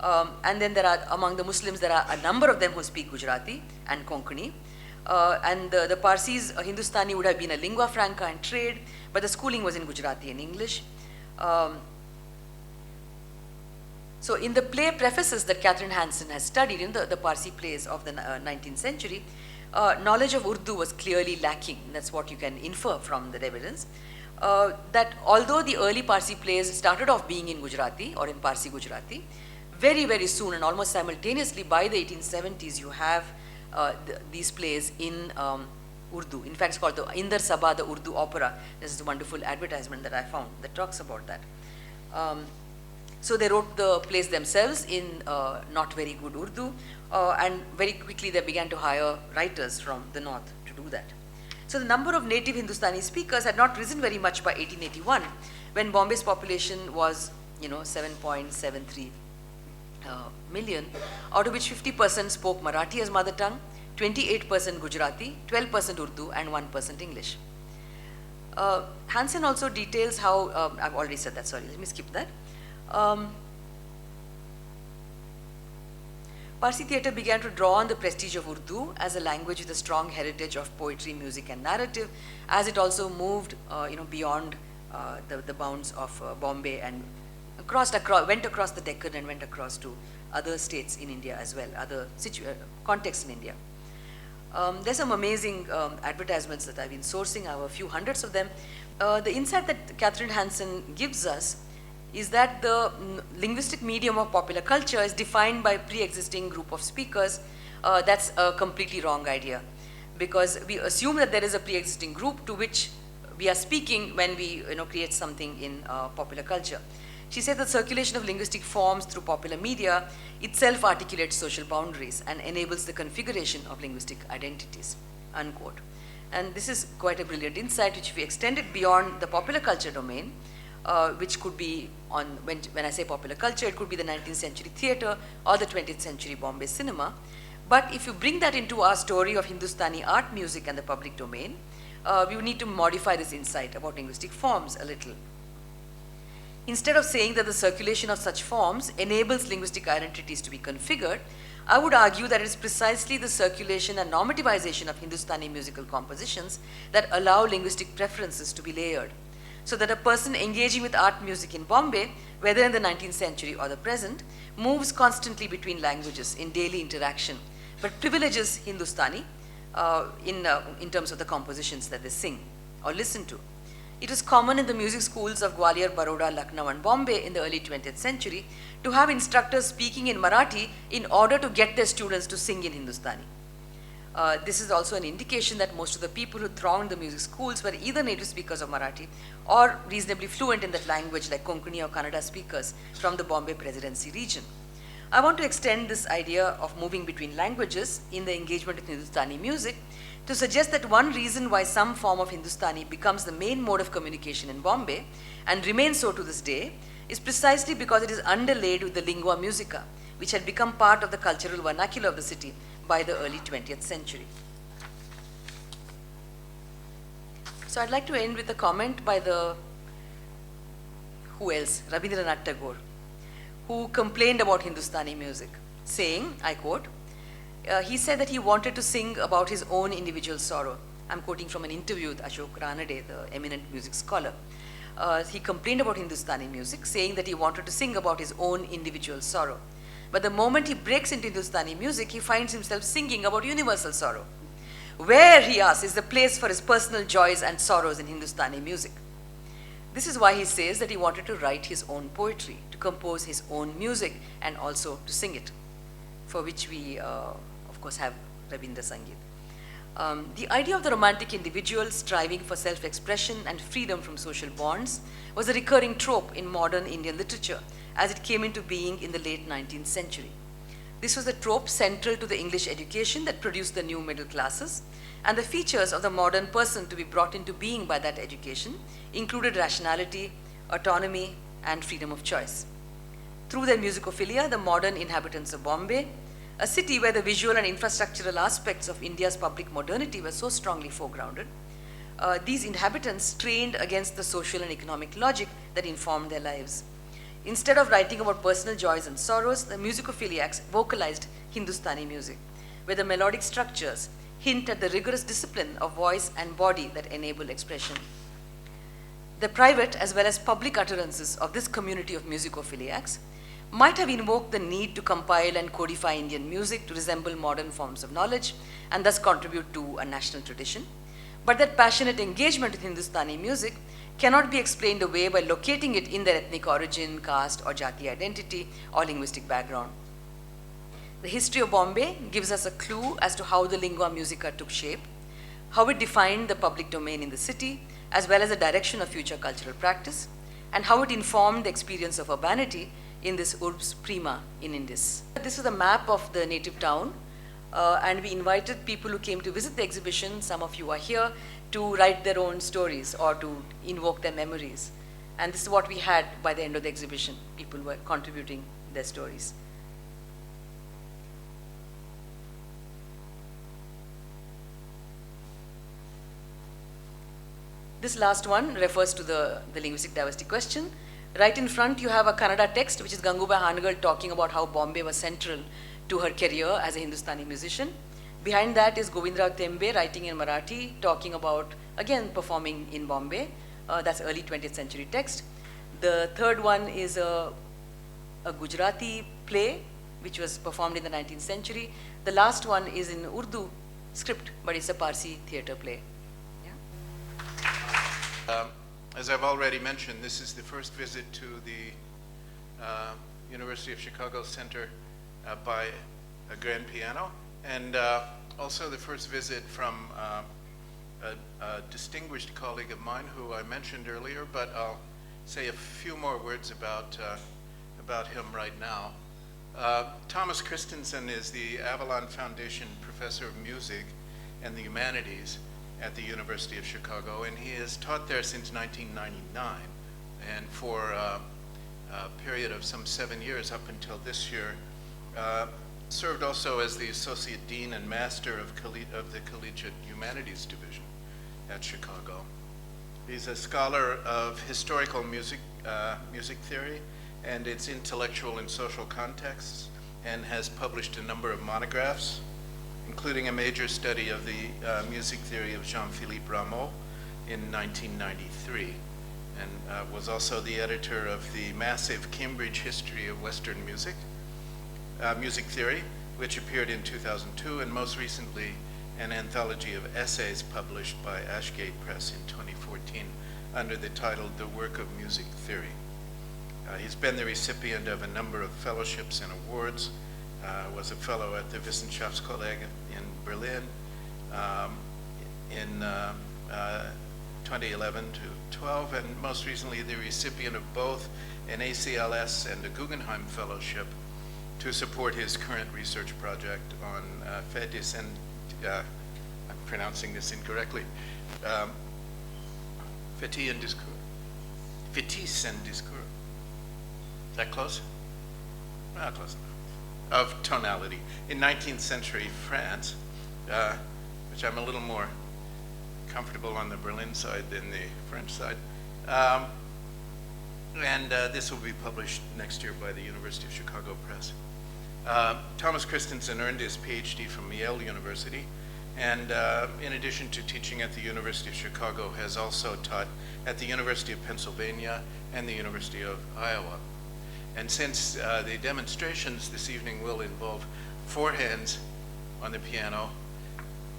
[SPEAKER 2] And then there are, among the Muslims, there are a number of them who speak Gujarati and Konkani. And the Parsis, Hindustani would have been a lingua franca and trade, but the schooling was in Gujarati and English. So in the play prefaces that Catherine Hansen has studied, in the Parsi plays of the 19th century, knowledge of Urdu was clearly lacking. That's what you can infer from the evidence. That although the early Parsi plays started off being in Gujarati or in Parsi Gujarati, very, very soon and almost simultaneously by the 1870s, you have these plays in Urdu. In fact, it's called the Inder Sabha, the Urdu opera. This is a wonderful advertisement that I found that talks about that. So they wrote the plays themselves in not very good Urdu, and very quickly they began to hire writers from the north to do that. So the number of native Hindustani speakers had not risen very much by 1881, when Bombay's population was, 7.73 million, out of which 50% spoke Marathi as mother tongue, 28% Gujarati, 12% Urdu, and 1% English. Hansen also details how, I've already said that, sorry, let me skip that. Parsi theatre began to draw on the prestige of Urdu as a language with a strong heritage of poetry, music, and narrative, as it also moved, beyond the bounds of Bombay and went across the Deccan and went across to other states in India as well, other contexts in India. There's some amazing advertisements that I've been sourcing. I have a few hundreds of them. The insight that Catherine Hansen gives us is that the linguistic medium of popular culture is defined by pre-existing group of speakers. That's a completely wrong idea, because we assume that there is a pre-existing group to which we are speaking when we create something in popular culture. She said that circulation of linguistic forms through popular media itself articulates social boundaries and enables the configuration of linguistic identities, unquote. And this is quite a brilliant insight, which if we extended beyond the popular culture domain, which could be when I say popular culture, it could be the 19th century theatre or the 20th century Bombay cinema. But if you bring that into our story of Hindustani art, music, and the public domain, we would need to modify this insight about linguistic forms a little. Instead of saying that the circulation of such forms enables linguistic identities to be configured, I would argue that it is precisely the circulation and normativization of Hindustani musical compositions that allow linguistic preferences to be layered, so that a person engaging with art music in Bombay, whether in the 19th century or the present, moves constantly between languages in daily interaction, but privileges Hindustani in terms of the compositions that they sing or listen to. It was common in the music schools of Gwalior, Baroda, Lucknow, and Bombay in the early 20th century to have instructors speaking in Marathi in order to get their students to sing in Hindustani. This is also an indication that most of the people who thronged the music schools were either native speakers of Marathi or reasonably fluent in that language, like Konkani or Kannada speakers from the Bombay Presidency region. I want to extend this idea of moving between languages in the engagement with Hindustani music to suggest that one reason why some form of Hindustani becomes the main mode of communication in Bombay and remains so to this day is precisely because it is underlaid with the lingua musica, which had become part of the cultural vernacular of the city by the early 20th century. So I'd like to end with a comment by who else? Rabindranath Tagore, who complained about Hindustani music, saying, I quote, he said that he wanted to sing about his own individual sorrow. I'm quoting from an interview with Ashok Ranade, the eminent music scholar. He complained about Hindustani music, saying that he wanted to sing about his own individual sorrow. But the moment he breaks into Hindustani music, he finds himself singing about universal sorrow. Where, he asks, is the place for his personal joys and sorrows in Hindustani music? This is why he says that he wanted to write his own poetry, to compose his own music, and also to sing it, for which we, of course, have Rabindra Sangeet. The idea of the romantic individual striving for self-expression and freedom from social bonds was a recurring trope in modern Indian literature as it came into being in the late 19th century. This was a trope central to the English education that produced the new middle classes, and the features of the modern person to be brought into being by that education included rationality, autonomy, and freedom of choice. Through their musicophilia, the modern inhabitants of Bombay a city where the visual and infrastructural aspects of India's public modernity were so strongly foregrounded, these inhabitants trained against the social and economic logic that informed their lives. Instead of writing about personal joys and sorrows, the musicophiliacs vocalized Hindustani music, where the melodic structures hint at the rigorous discipline of voice and body that enable expression. The private as well as public utterances of this community of musicophiliacs might have invoked the need to compile and codify Indian music to resemble modern forms of knowledge and thus contribute to a national tradition. But that passionate engagement with Hindustani music cannot be explained away by locating it in their ethnic origin, caste, or jati identity, or linguistic background. The history of Bombay gives us a clue as to how the lingua musica took shape, how it defined the public domain in the city, as well as the direction of future cultural practice, and how it informed the experience of urbanity in this urbs prima in Indus. This is a map of the native town, and we invited people who came to visit the exhibition, some of you are here, to write their own stories or to invoke their memories. And this is what we had by the end of the exhibition. People were contributing their stories. This last one refers to the linguistic diversity question. Right in front, you have a Kannada text, which is Gangubai Hanagal talking about how Bombay was central to her career as a Hindustani musician. Behind that is Govindrao Tembe writing in Marathi, talking about, again, performing in Bombay. That's early 20th century text. The third one is a Gujarati play, which was performed in the 19th century. The last one is in Urdu script, but it's a Parsi theater play.
[SPEAKER 1] As I've already mentioned, this is the first visit to the University of Chicago Center by a grand piano, and also the first visit from a distinguished colleague of mine who I mentioned earlier, but I'll say a few more words about him right now. Thomas Christensen is the Avalon Foundation Professor of Music and the Humanities at the University of Chicago, and he has taught there since 1999, and for a period of some 7 years up until this year, served also as the Associate Dean and Master of the Collegiate Humanities Division at Chicago. He's a scholar of historical music theory and its intellectual and social contexts, and has published a number of monographs, including a major study of the music theory of Jean-Philippe Rameau in 1993, and was also the editor of the massive Cambridge History of Western Music Theory, which appeared in 2002, and most recently an anthology of essays published by Ashgate Press in 2014 under the title The Work of Music Theory. He's been the recipient of a number of fellowships and awards, was a fellow at the Wissenschaftskolleg in Berlin in 2011 to 12, and most recently the recipient of both an ACLS and a Guggenheim Fellowship to support his current research project on Fétis and, I'm pronouncing this incorrectly, Fétis and Discours. Fétis and Discours. Is that close? Close enough. Of tonality in 19th century France, which I'm a little more comfortable on the Berlin side than the French side. And this will be published next year by the University of Chicago Press. Thomas Christensen earned his PhD from Yale University, and in addition to teaching at the University of Chicago, has also taught at the University of Pennsylvania and the University of Iowa. And since the demonstrations this evening will involve four hands on the piano,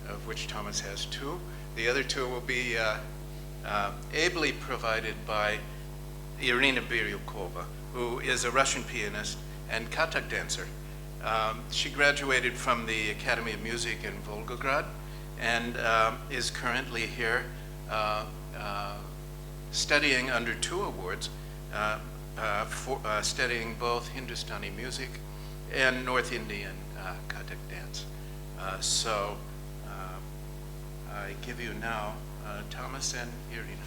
[SPEAKER 1] of which Thomas has two, the other two will be ably provided by Irina Biryukova, who is a Russian pianist and Kathak dancer. She graduated from the Academy of Music in Volgograd and is currently here studying under two awards, studying both Hindustani music and North Indian Kathak dance. So I give you now Thomas and Irina.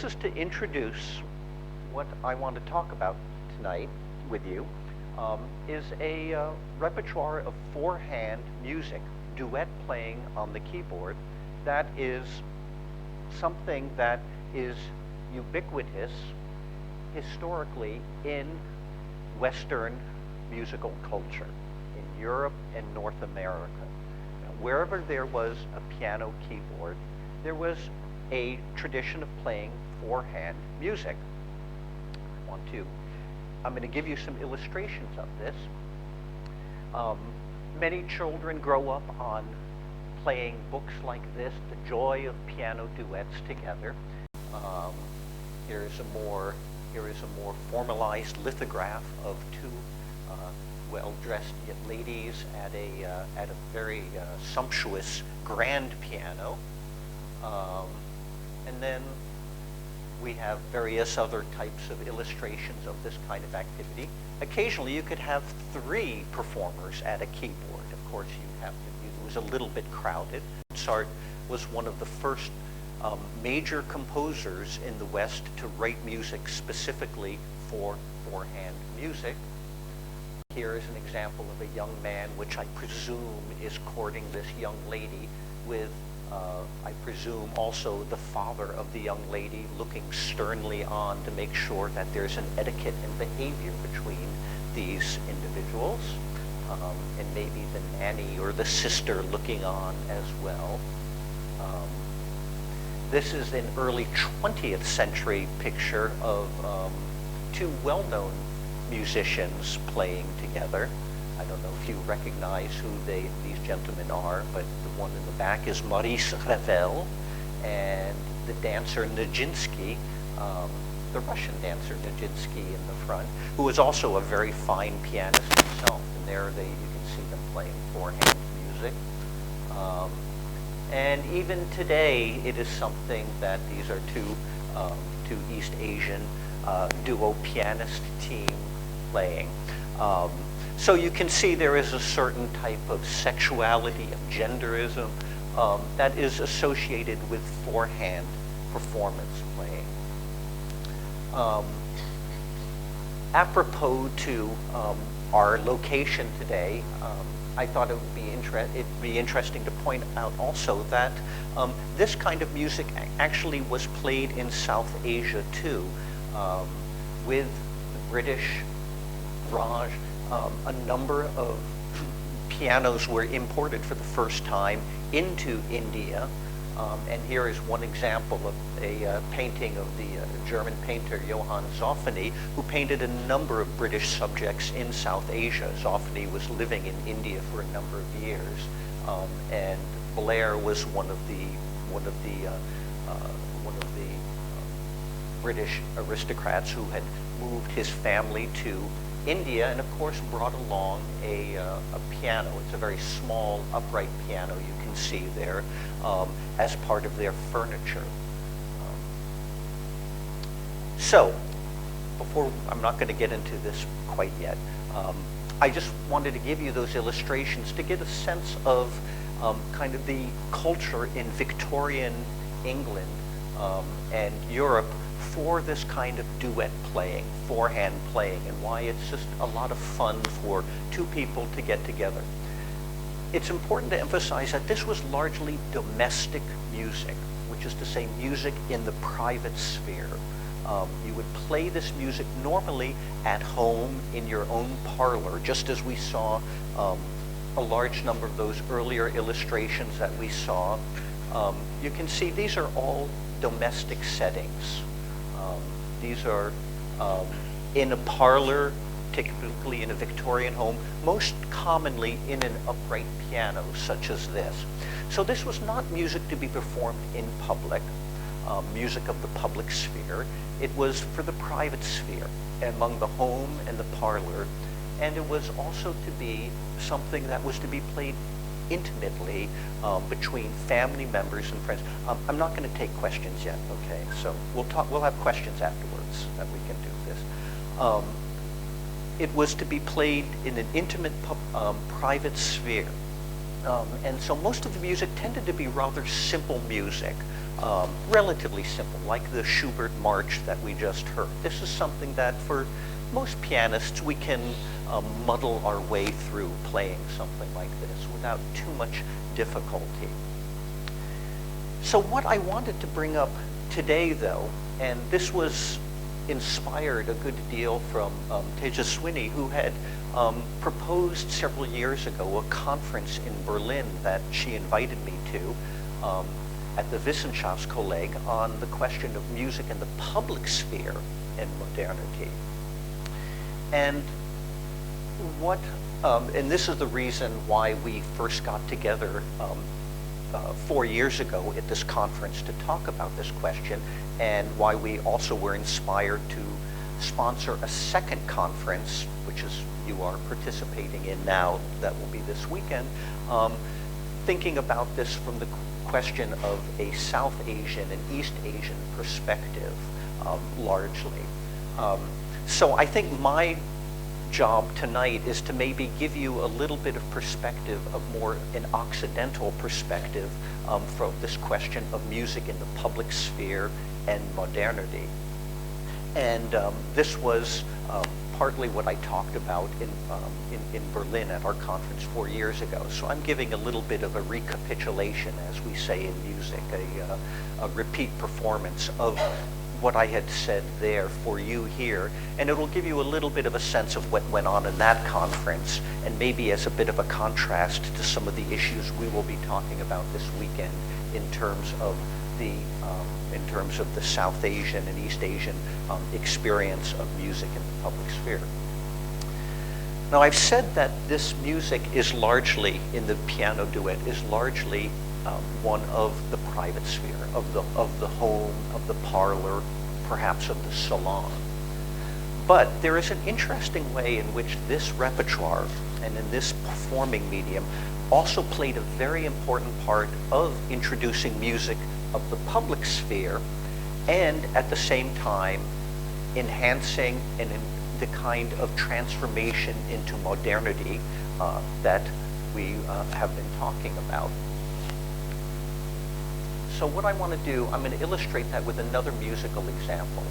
[SPEAKER 3] is to introduce what I want to talk about tonight with you, is a repertoire of four-hand music, duet playing on the keyboard, that is something that is ubiquitous historically in Western musical culture, in Europe and North America. Now, wherever there was a piano keyboard, there was a tradition of playing four-hand music. I'm going to give you some illustrations of this. Many children grow up on playing books like this, The Joy of Piano Duets Together. Here is a more formalized lithograph of two well-dressed ladies at a very sumptuous grand piano. And then we have various other types of illustrations of this kind of activity. Occasionally you could have three performers at a keyboard. Of course, it was a little bit crowded. Mozart was one of the first major composers in the West to write music specifically for four-hand music. Here is an example of a young man, which I presume is courting this young lady with, I presume, also the father of the young lady looking sternly on to make sure that there's an etiquette and behavior between these individuals, and maybe the nanny or the sister looking on as well. This is an early 20th century picture of two well-known musicians playing together. I don't know if you recognize who these gentlemen are, but the one in the back is Maurice Ravel, and the dancer Nijinsky, the Russian dancer Nijinsky in the front, who was also a very fine pianist himself. And there you can see them playing four-hand music. And even today, it is something that these are two East Asian duo pianist team playing. So you can see there is a certain type of sexuality, of genderism, that is associated with four-hand performance playing. Apropos to our location today, I thought it would be interesting to point out also that this kind of music actually was played in South Asia too, with the British Raj. A number of pianos were imported for the first time into India. And here is one example of a painting of the German painter Johann Zoffany, who painted a number of British subjects in South Asia. Zoffany was living in India for a number of years, and Blair was one of the British aristocrats who had moved his family to India, and of course brought along a piano. It's a very small upright piano you can see there as part of their furniture. So, I'm not going to get into this quite yet. I just wanted to give you those illustrations to get a sense of kind of the culture in Victorian England and Europe for this kind of duet playing, four-hand playing, and why it's just a lot of fun for two people to get together. It's important to emphasize that this was largely domestic music, which is to say music in the private sphere. You would play this music normally at home in your own parlor, just as we saw a large number of those earlier illustrations that we saw. You can see these are all domestic settings. These are in a parlor, typically in a Victorian home, most commonly in an upright piano such as this. So this was not music to be performed in public, music of the public sphere. It was for the private sphere, among the home and the parlor, and it was also to be something that was to be played intimately between family members and friends. I'm not going to take questions yet, okay? So we'll have questions afterwards that we can do this. It was to be played in an intimate private sphere. And so most of the music tended to be rather simple music. relatively simple, like the Schubert March that we just heard. This is something that for most pianists we can muddle our way through playing something like this without too much difficulty. So what I wanted to bring up today, though, and this was inspired a good deal from Tejaswini, who had proposed several years ago a conference in Berlin that she invited me to at the Wissenschaftskolleg on the question of music in the public sphere and modernity. And and this is the reason why we first got together 4 years ago at this conference to talk about this question, and why we also were inspired to sponsor a second conference, which is you are participating in now, that will be this weekend, thinking about this from the question of a South Asian and East Asian perspective, largely. So I think my job tonight is to maybe give you a little bit of perspective, of more an Occidental perspective, from this question of music in the public sphere and modernity. And this was partly what I talked about in Berlin at our conference 4 years ago. So I'm giving a little bit of a recapitulation, as we say in music, a repeat performance of what I had said there for you here, and it will give you a little bit of a sense of what went on in that conference, and maybe as a bit of a contrast to some of the issues we will be talking about this weekend in terms of the South Asian and East Asian experience of music in the public sphere. Now, I've said that this music is largely, in the piano duet, is largely one of the private sphere, of the home, of the parlor, perhaps of the salon. But there is an interesting way in which this repertoire and in this performing medium also played a very important part of introducing music of the public sphere, and at the same time enhancing and in the kind of transformation into modernity that we have been talking about. So what I want to do, I'm going to illustrate that with another musical example.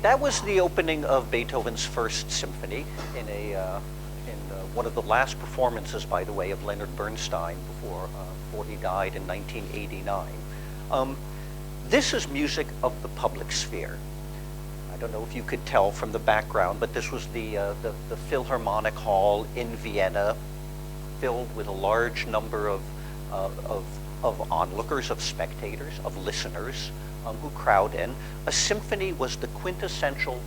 [SPEAKER 3] That was the opening of Beethoven's First Symphony in one of the last performances, by the way, of Leonard Bernstein before he died in 1989. This is music of the public sphere. I don't know if you could tell from the background, but this was the Philharmonic Hall in Vienna, filled with a large number of onlookers, of spectators, of listeners, who crowd in. A symphony was the quintessential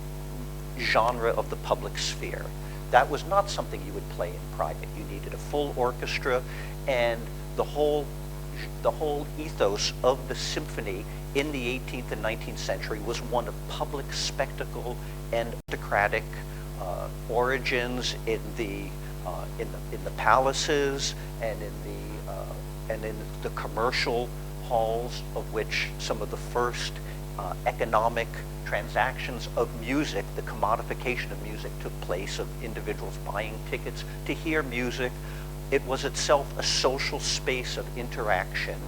[SPEAKER 3] genre of the public sphere. That was not something you would play in private. You needed a full orchestra, and the whole ethos of the symphony in the 18th and 19th century was one of public spectacle and aristocratic origins in the palaces and in the commercial halls, of which some of the first economic transactions of music, the commodification of music, took place, of individuals buying tickets to hear music. It was itself a social space of interaction,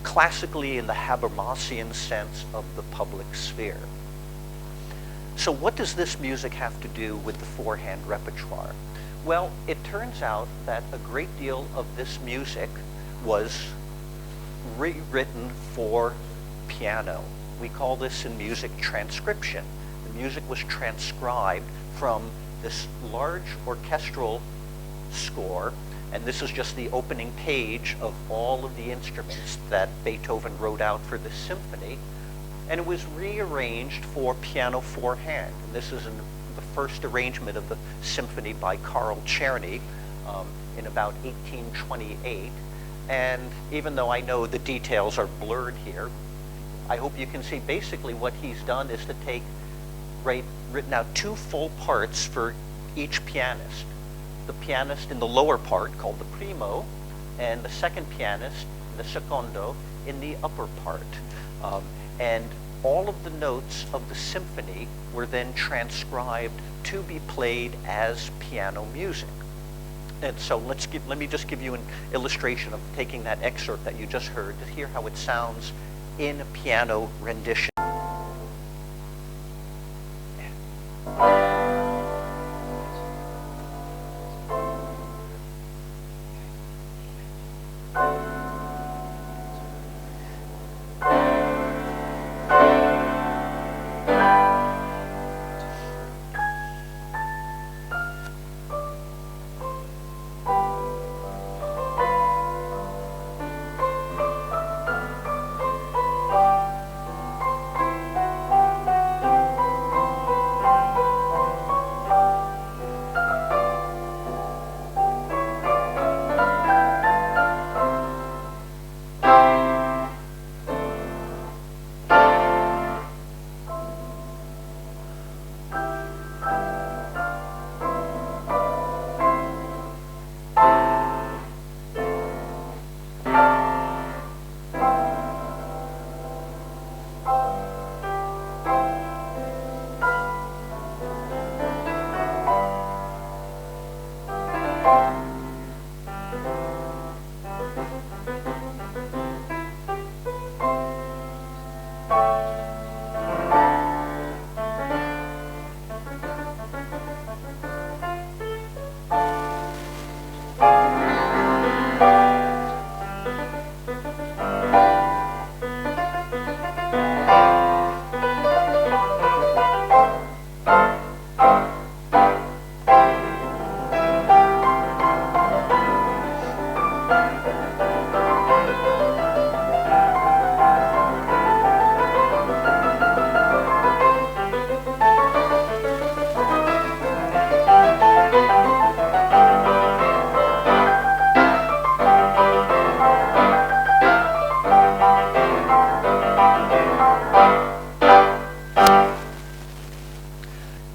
[SPEAKER 3] classically in the Habermasian sense of the public sphere. So what does this music have to do with the four-hand repertoire? Well, it turns out that a great deal of this music was rewritten for piano. We call this in music transcription. The music was transcribed from this large orchestral score And this is just the opening page of all of the instruments that Beethoven wrote out for this symphony. And it was rearranged for piano four-hand. And this is the first arrangement of the symphony by Carl Czerny in about 1828. And even though I know the details are blurred here, I hope you can see basically what he's done is to take, written out two full parts for each pianist. The pianist in the lower part, called the primo, and the second pianist, the secondo, in the upper part. And all of the notes of the symphony were then transcribed to be played as piano music. And so let me just give you an illustration of taking that excerpt that you just heard to hear how it sounds in a piano rendition.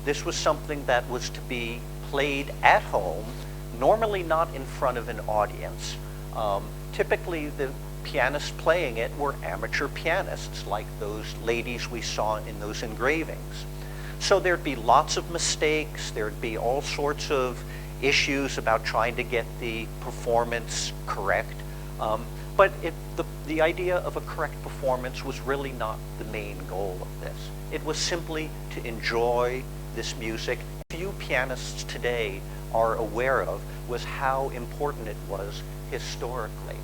[SPEAKER 3] This was something that was to be played at home, normally not in front of an audience. Typically, the pianists playing it were amateur pianists, like those ladies we saw in those engravings. So there'd be lots of mistakes, there'd be all sorts of issues about trying to get the performance correct. But the idea of a correct performance was really not the main goal of this. It was simply to enjoy this music. Few pianists today are aware of was how important it was historically.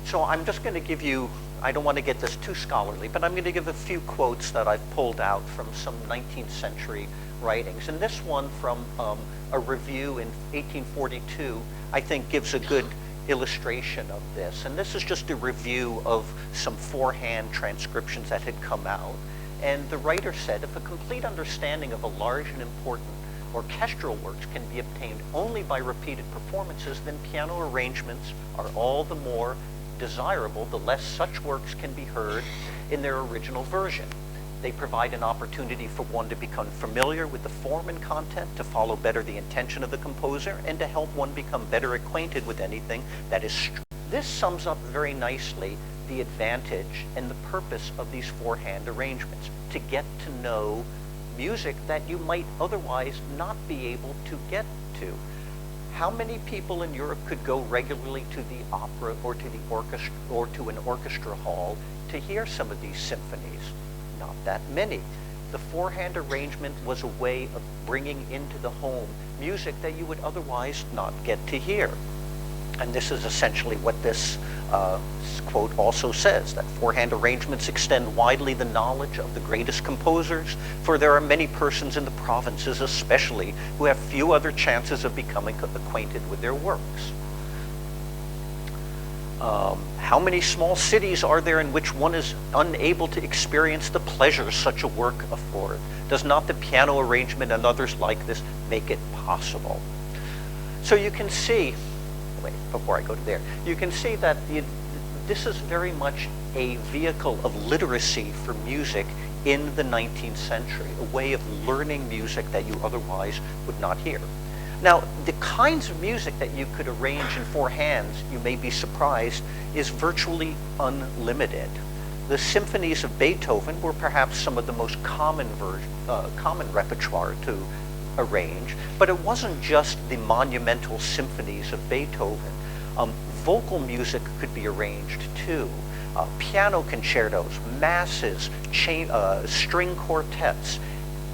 [SPEAKER 3] So I'm just going to give you, I don't want to get this too scholarly, but I'm going to give a few quotes that I've pulled out from some 19th century writings. And this one from a review in 1842, I think gives a good illustration of this. And this is just a review of some four-hand transcriptions that had come out. And the writer said, if a complete understanding of a large and important orchestral works can be obtained only by repeated performances, then piano arrangements are all the more desirable the less such works can be heard in their original version. They provide an opportunity for one to become familiar with the form and content, to follow better the intention of the composer, and to help one become better acquainted with anything that is true. This sums up very nicely the advantage and the purpose of these four-hand arrangements, to get to know music that you might otherwise not be able to get to. How many people in Europe could go regularly to the opera or to the orchestra or to an orchestra hall to hear some of these symphonies? Not that many. The four-hand arrangement was a way of bringing into the home music that you would otherwise not get to hear. And this is essentially what this quote also says, that four-hand arrangements extend widely the knowledge of the greatest composers, for there are many persons in the provinces especially who have few other chances of becoming acquainted with their works. How many small cities are there in which one is unable to experience the pleasures such a work afford? Does not the piano arrangement and others like this make it possible? So you can see, wait, before I go to there, you can see that this is very much a vehicle of literacy for music in the 19th century, a way of learning music that you otherwise would not hear. Now, the kinds of music that you could arrange in four hands, you may be surprised, is virtually unlimited. The symphonies of Beethoven were perhaps some of the most common repertoire to arrange, but it wasn't just the monumental symphonies of Beethoven. Vocal music could be arranged too. Piano concertos, masses, string quartets,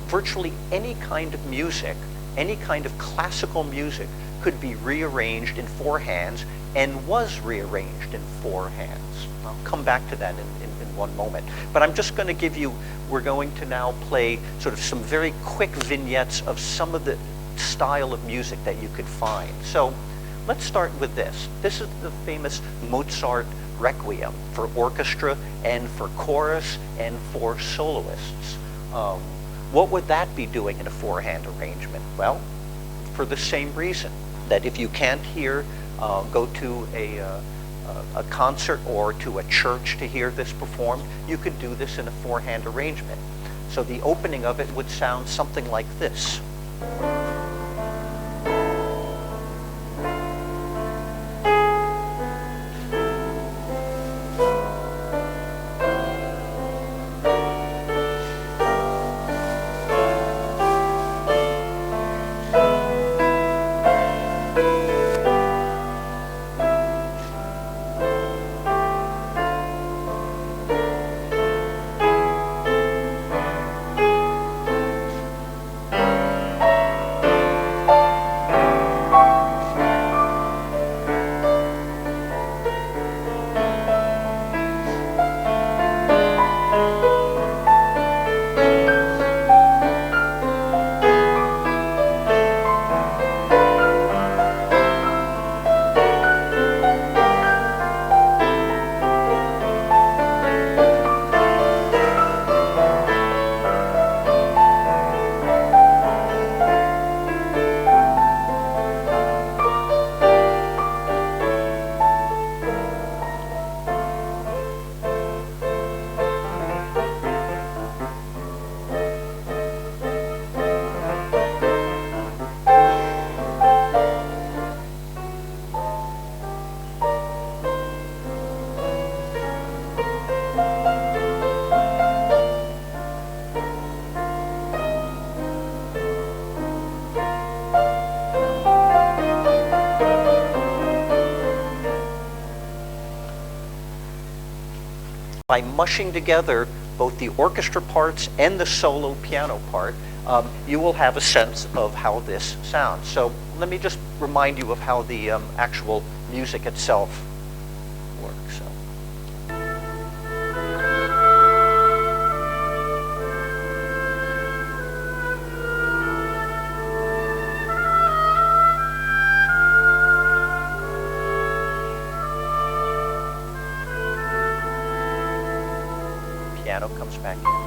[SPEAKER 3] virtually any kind of music, any kind of classical music could be rearranged in four hands and was rearranged in four hands. I'll come back to that in one moment. But I'm just going to give you, we're going to now play sort of some very quick vignettes of some of the style of music that you could find. So let's start with this. This is the famous Mozart Requiem for orchestra and for chorus and for soloists. What would that be doing in a four-hand arrangement? Well, for the same reason, that if you can't hear, go to a concert or to a church to hear this performed, you could do this in a four-hand arrangement. So the opening of it would sound something like this. By mushing together both the orchestra parts and the solo piano part, you will have a sense of how this sounds. So let me just remind you of how the actual music itself works. Piano comes back in.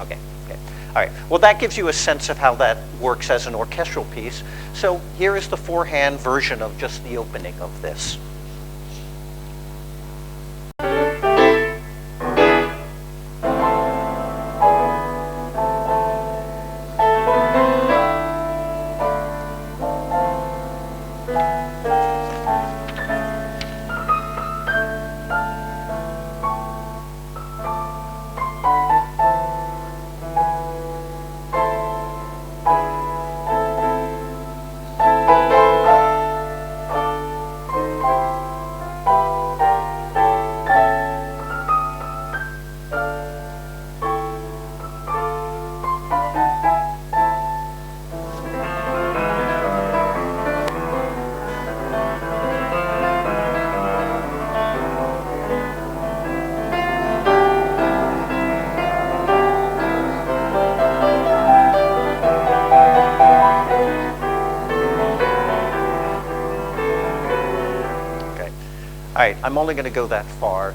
[SPEAKER 3] Okay, okay. All right. Well, that gives you a sense of how that works as an orchestral piece. So here is the four-hand version of just the opening of this. All right, I'm only going to go that far.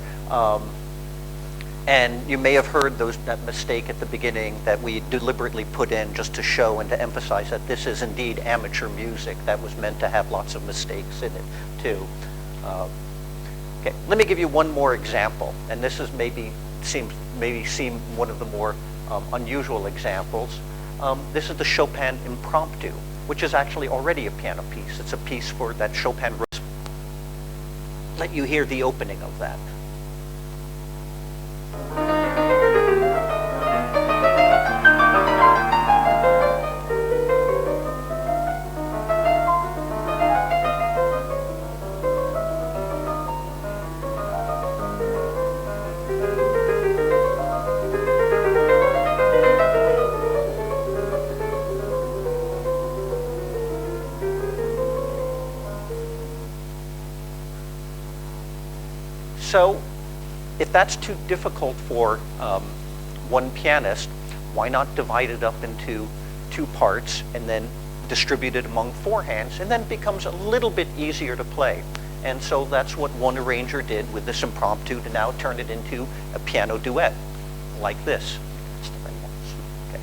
[SPEAKER 3] And you may have heard that mistake at the beginning that we deliberately put in just to show and to emphasize that this is indeed amateur music that was meant to have lots of mistakes in it too. Okay, let me give you one more example, and this is maybe seem one of the more unusual examples. This is the Chopin Impromptu, which is actually already a piano piece. It's a piece for that Chopin wrote. Let you hear the opening of that. So, if that's too difficult for one pianist, why not divide it up into two parts and then distribute it among four hands, and then it becomes a little bit easier to play. And so that's what one arranger did with this impromptu to now turn it into a piano duet, like this. Okay.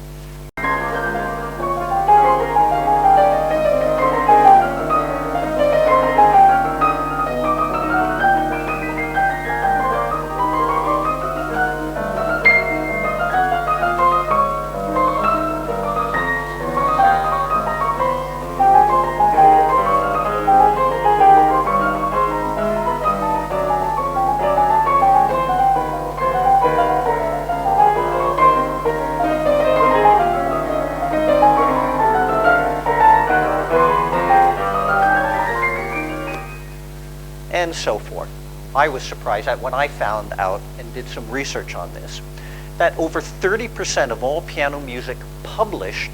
[SPEAKER 3] And so forth. I was surprised when I found out and did some research on this, that over 30% of all piano music published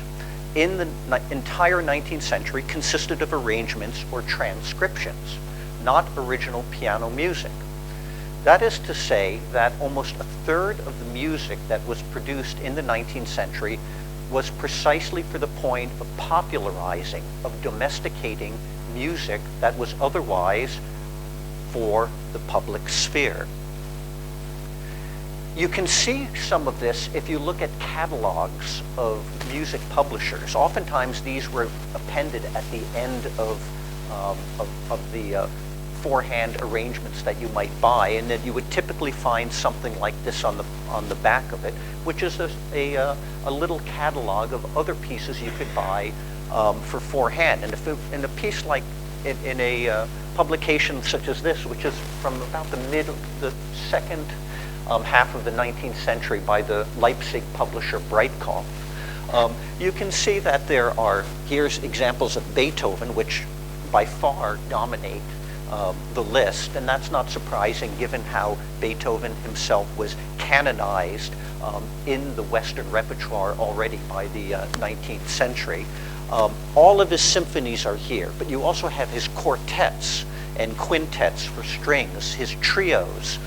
[SPEAKER 3] in the entire 19th century consisted of arrangements or transcriptions, not original piano music. That is to say that almost a third of the music that was produced in the 19th century was precisely for the point of popularizing, of domesticating music that was otherwise for the public sphere. You can see some of this if you look at catalogs of music publishers. Oftentimes these were appended at the end of the four-hand arrangements that you might buy, and then you would typically find something like this on the back of it, which is a little catalog of other pieces you could buy for four-hand. And if in a piece like in a publication such as this, which is from about the second half of the 19th century by the Leipzig publisher Breitkopf, you can see that here's examples of Beethoven, which by far dominate the list, and that's not surprising given how Beethoven himself was canonized in the Western repertoire already by the 19th century. All of his symphonies are here, but you also have his quartets and quintets for strings, his trios,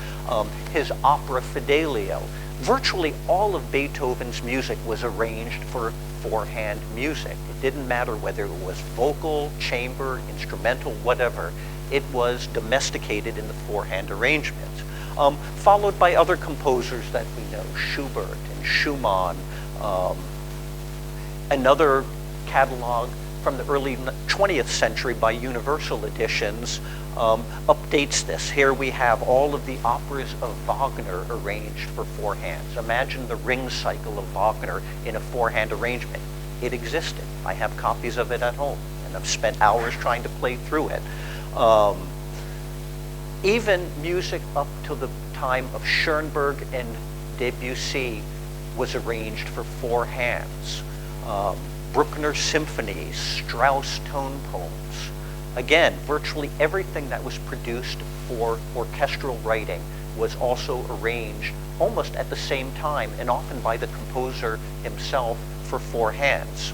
[SPEAKER 3] his opera Fidelio. Virtually all of Beethoven's music was arranged for four-hand music. It didn't matter whether it was vocal, chamber, instrumental, whatever. It was domesticated in the four-hand arrangement. followed by other composers that we know, Schubert and Schumann. Another catalog from the early 20th century by Universal Editions updates this. Here we have all of the operas of Wagner arranged for four hands. Imagine the ring cycle of Wagner in a four-hand arrangement. It existed. I have copies of it at home, and I've spent hours trying to play through it. Even music up to the time of Schoenberg and Debussy was arranged for four hands. Bruckner symphonies, Strauss tone poems. Again, virtually everything that was produced for orchestral writing was also arranged almost at the same time, and often by the composer himself, for four hands.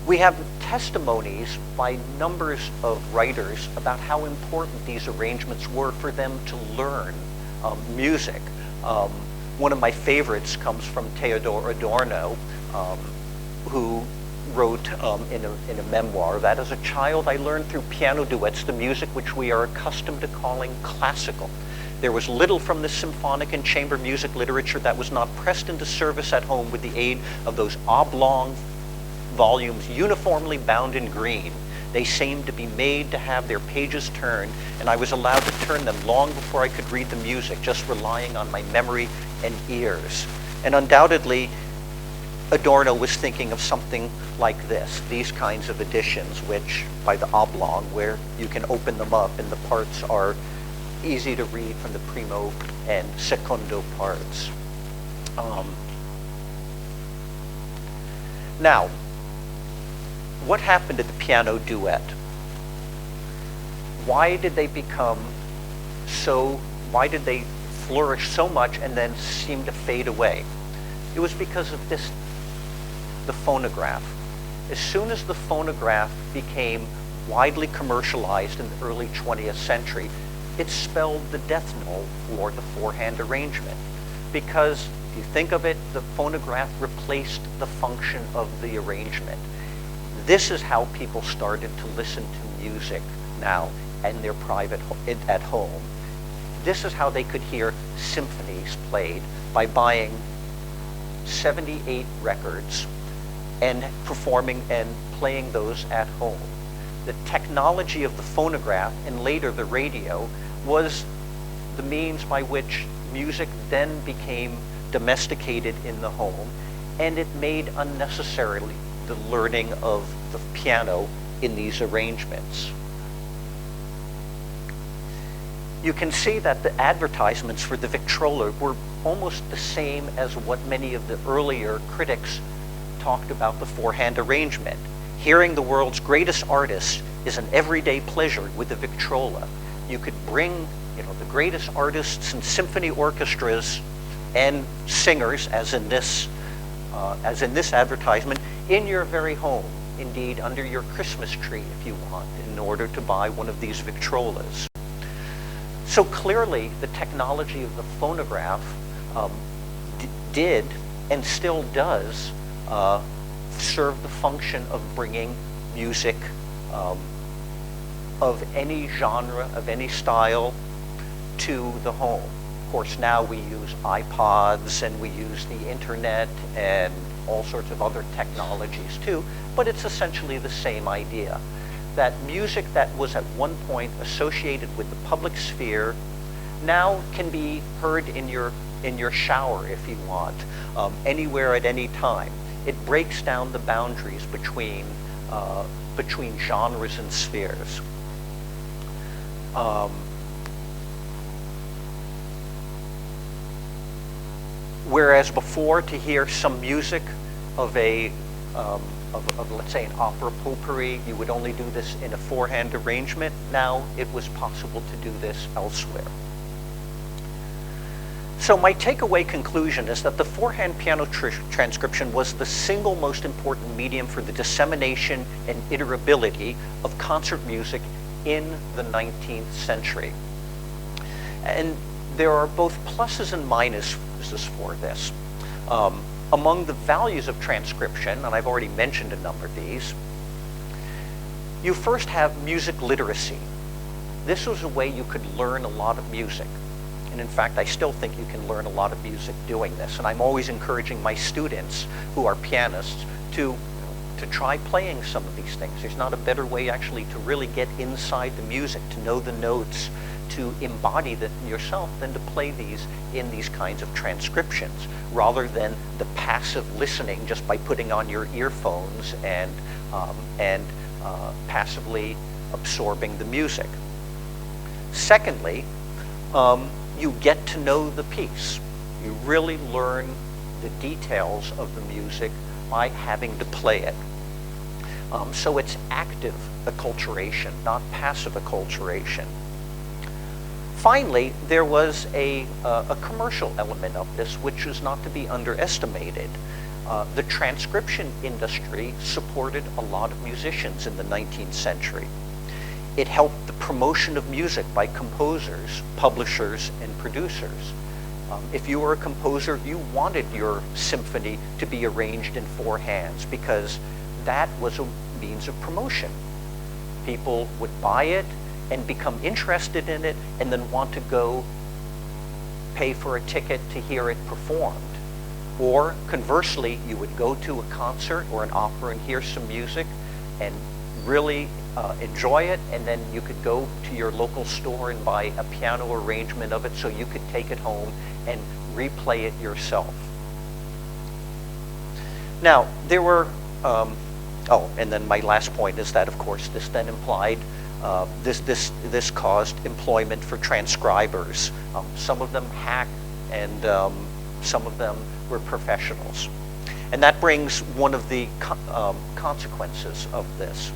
[SPEAKER 3] We have testimonies by numbers of writers about how important these arrangements were for them to learn music. One of my favorites comes from Theodor Adorno, who wrote in a memoir that as a child I learned through piano duets the music which we are accustomed to calling classical. There was little from the symphonic and chamber music literature that was not pressed into service at home with the aid of those oblong volumes uniformly bound in green. They seemed to be made to have their pages turned, and I was allowed to turn them long before I could read the music, just relying on my memory and ears. And undoubtedly, Adorno was thinking of something like this, these kinds of editions, which by the oblong, where you can open them up and the parts are easy to read from the primo and secondo parts. Now, what happened to the piano duet? Why did they flourish so much and then seem to fade away? It was because of this, the phonograph. As soon as the phonograph became widely commercialized in the early 20th century, it spelled the death knell for the four-hand arrangement. Because if you think of it, the phonograph replaced the function of the arrangement. This is how people started to listen to music now in their at home. This is how they could hear symphonies played, by buying 78 records and performing and playing those at home. The technology of the phonograph and later the radio was the means by which music then became domesticated in the home, and it made unnecessarily the learning of the piano in these arrangements. You can see that the advertisements for the Victrola were almost the same as what many of the earlier critics talked about the four-hand arrangement. Hearing the world's greatest artists is an everyday pleasure with the Victrola. You could bring, the greatest artists and symphony orchestras and singers, as in this advertisement, in your very home, indeed under your Christmas tree if you want, in order to buy one of these Victrolas. So clearly, the technology of the phonograph did and still does serve the function of bringing music of any genre, of any style, to the home. Of course, now we use iPods and we use the internet and all sorts of other technologies too, but it's essentially the same idea. That music that was at one point associated with the public sphere now can be heard in your shower if you want, anywhere at any time. It breaks down the boundaries between genres and spheres. Whereas before, to hear some music of let's say an opera potpourri, you would only do this in a four-hand arrangement. Now it was possible to do this elsewhere. So my takeaway conclusion is that the four-hand piano transcription was the single most important medium for the dissemination and iterability of concert music in the 19th century. And there are both pluses and minuses for this. Among the values of transcription, and I've already mentioned a number of these, you first have music literacy. this was a way you could learn a lot of music. And in fact, I still think you can learn a lot of music doing this. And I'm always encouraging my students who are pianists to try playing some of these things. There's not a better way actually to really get inside the music, to know the notes, to embody that yourself than to play these in these kinds of transcriptions, rather than the passive listening just by putting on your earphones and passively absorbing the music. Secondly, you get to know the piece. You really learn the details of the music by having to play it. So it's active acculturation, not passive acculturation. Finally, there was a commercial element of this, which is not to be underestimated. The transcription industry supported a lot of musicians in the 19th century. It helped the promotion of music by composers, publishers, and producers. If you were a composer, you wanted your symphony to be arranged in 4 hands because that was a means of promotion. People would buy it and become interested in it and then want to go pay for a ticket to hear it performed. Or conversely, you would go to a concert or an opera and hear some music and really enjoy it, and then you could go to your local store and buy a piano arrangement of it so you could take it home and replay it yourself. Now, there were, and then my last point is that, of course, this then implied, this caused employment for transcribers. Some of them hack, and some of them were professionals. And that brings one of the consequences of this.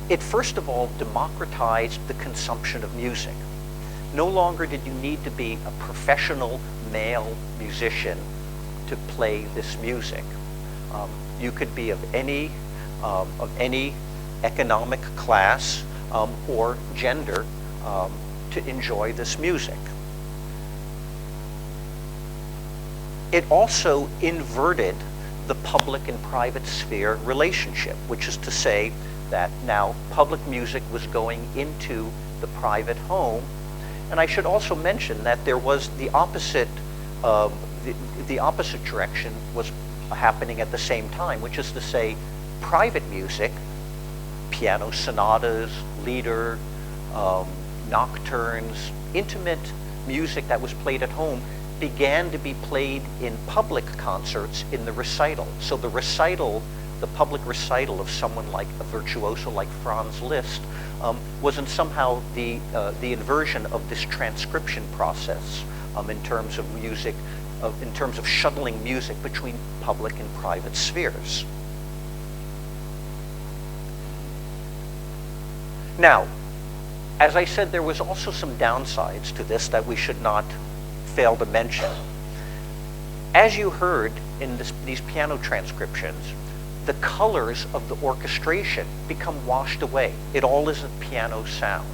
[SPEAKER 3] It first of all democratized the consumption of music. No longer did you need to be a professional male musician to play this music. You could be of any economic class or gender to enjoy this music. It also inverted the public and private sphere relationship, which is to say that now public music was going into the private home. And I should also mention that there was the opposite direction was happening at the same time, which is to say private music, piano sonatas, lieder, nocturnes, intimate music that was played at home began to be played in public concerts in the recital. So the recital, the public recital of someone like a virtuoso like Franz Liszt wasn't somehow the inversion of this transcription process in terms of music, in terms of shuttling music between public and private spheres. Now, as I said, there was also some downsides to this that we should not fail to mention. As you heard in these piano transcriptions, the colors of the orchestration become washed away. It all is a piano sound.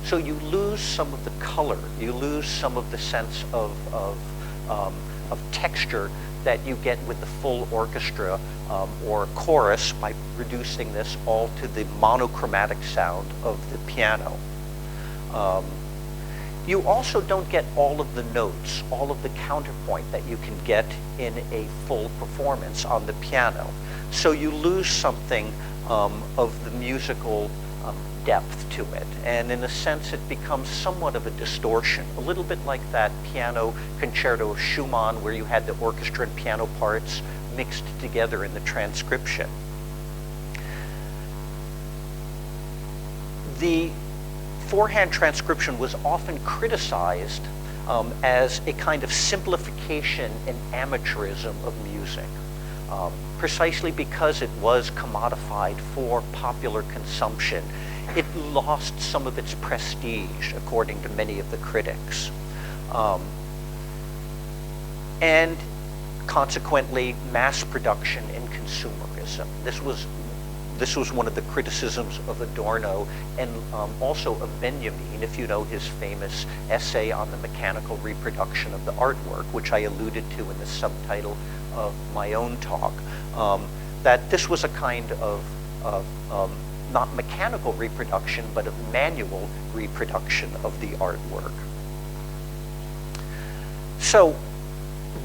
[SPEAKER 3] So you lose some of the color, you lose some of the sense of texture that you get with the full orchestra or chorus by reducing this all to the monochromatic sound of the piano. You also don't get all of the notes, all of the counterpoint that you can get in a full performance on the piano. So you lose something of the musical depth to it. And in a sense, it becomes somewhat of a distortion, a little bit like that piano concerto of Schumann, where you had the orchestra and piano parts mixed together in the transcription. The four-hand transcription was often criticized as a kind of simplification and amateurism of music, precisely because it was commodified for popular consumption. It lost some of its prestige, according to many of the critics. And consequently, mass production and consumerism. This was one of the criticisms of Adorno, and also of Benjamin, if you know his famous essay on the mechanical reproduction of the artwork, which I alluded to in the subtitle of my own talk, that this was a kind of not mechanical reproduction, but of manual reproduction of the artwork. So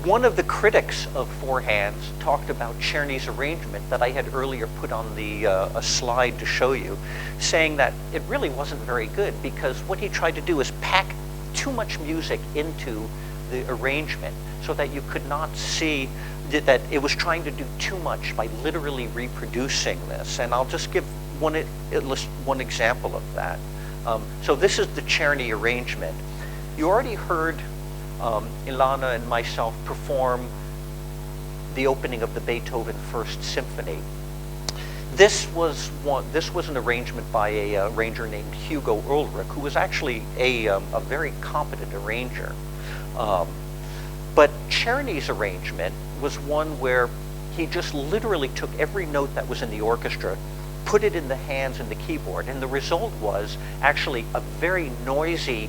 [SPEAKER 3] one of the critics of Four Hands talked about Czerny's arrangement that I had earlier put on the a slide to show you, saying that it really wasn't very good because what he tried to do is pack too much music into the arrangement so that you could not see that it was trying to do too much by literally reproducing this. And I'll just give one example of that. So this is the Czerny arrangement. You already heard Ilana and myself perform the opening of the Beethoven First Symphony. This was an arrangement by a arranger named Hugo Ulrich, who was actually a very competent arranger. But Czerny's arrangement was one where he just literally took every note that was in the orchestra, put it in the hands and the keyboard, and the result was actually a very noisy,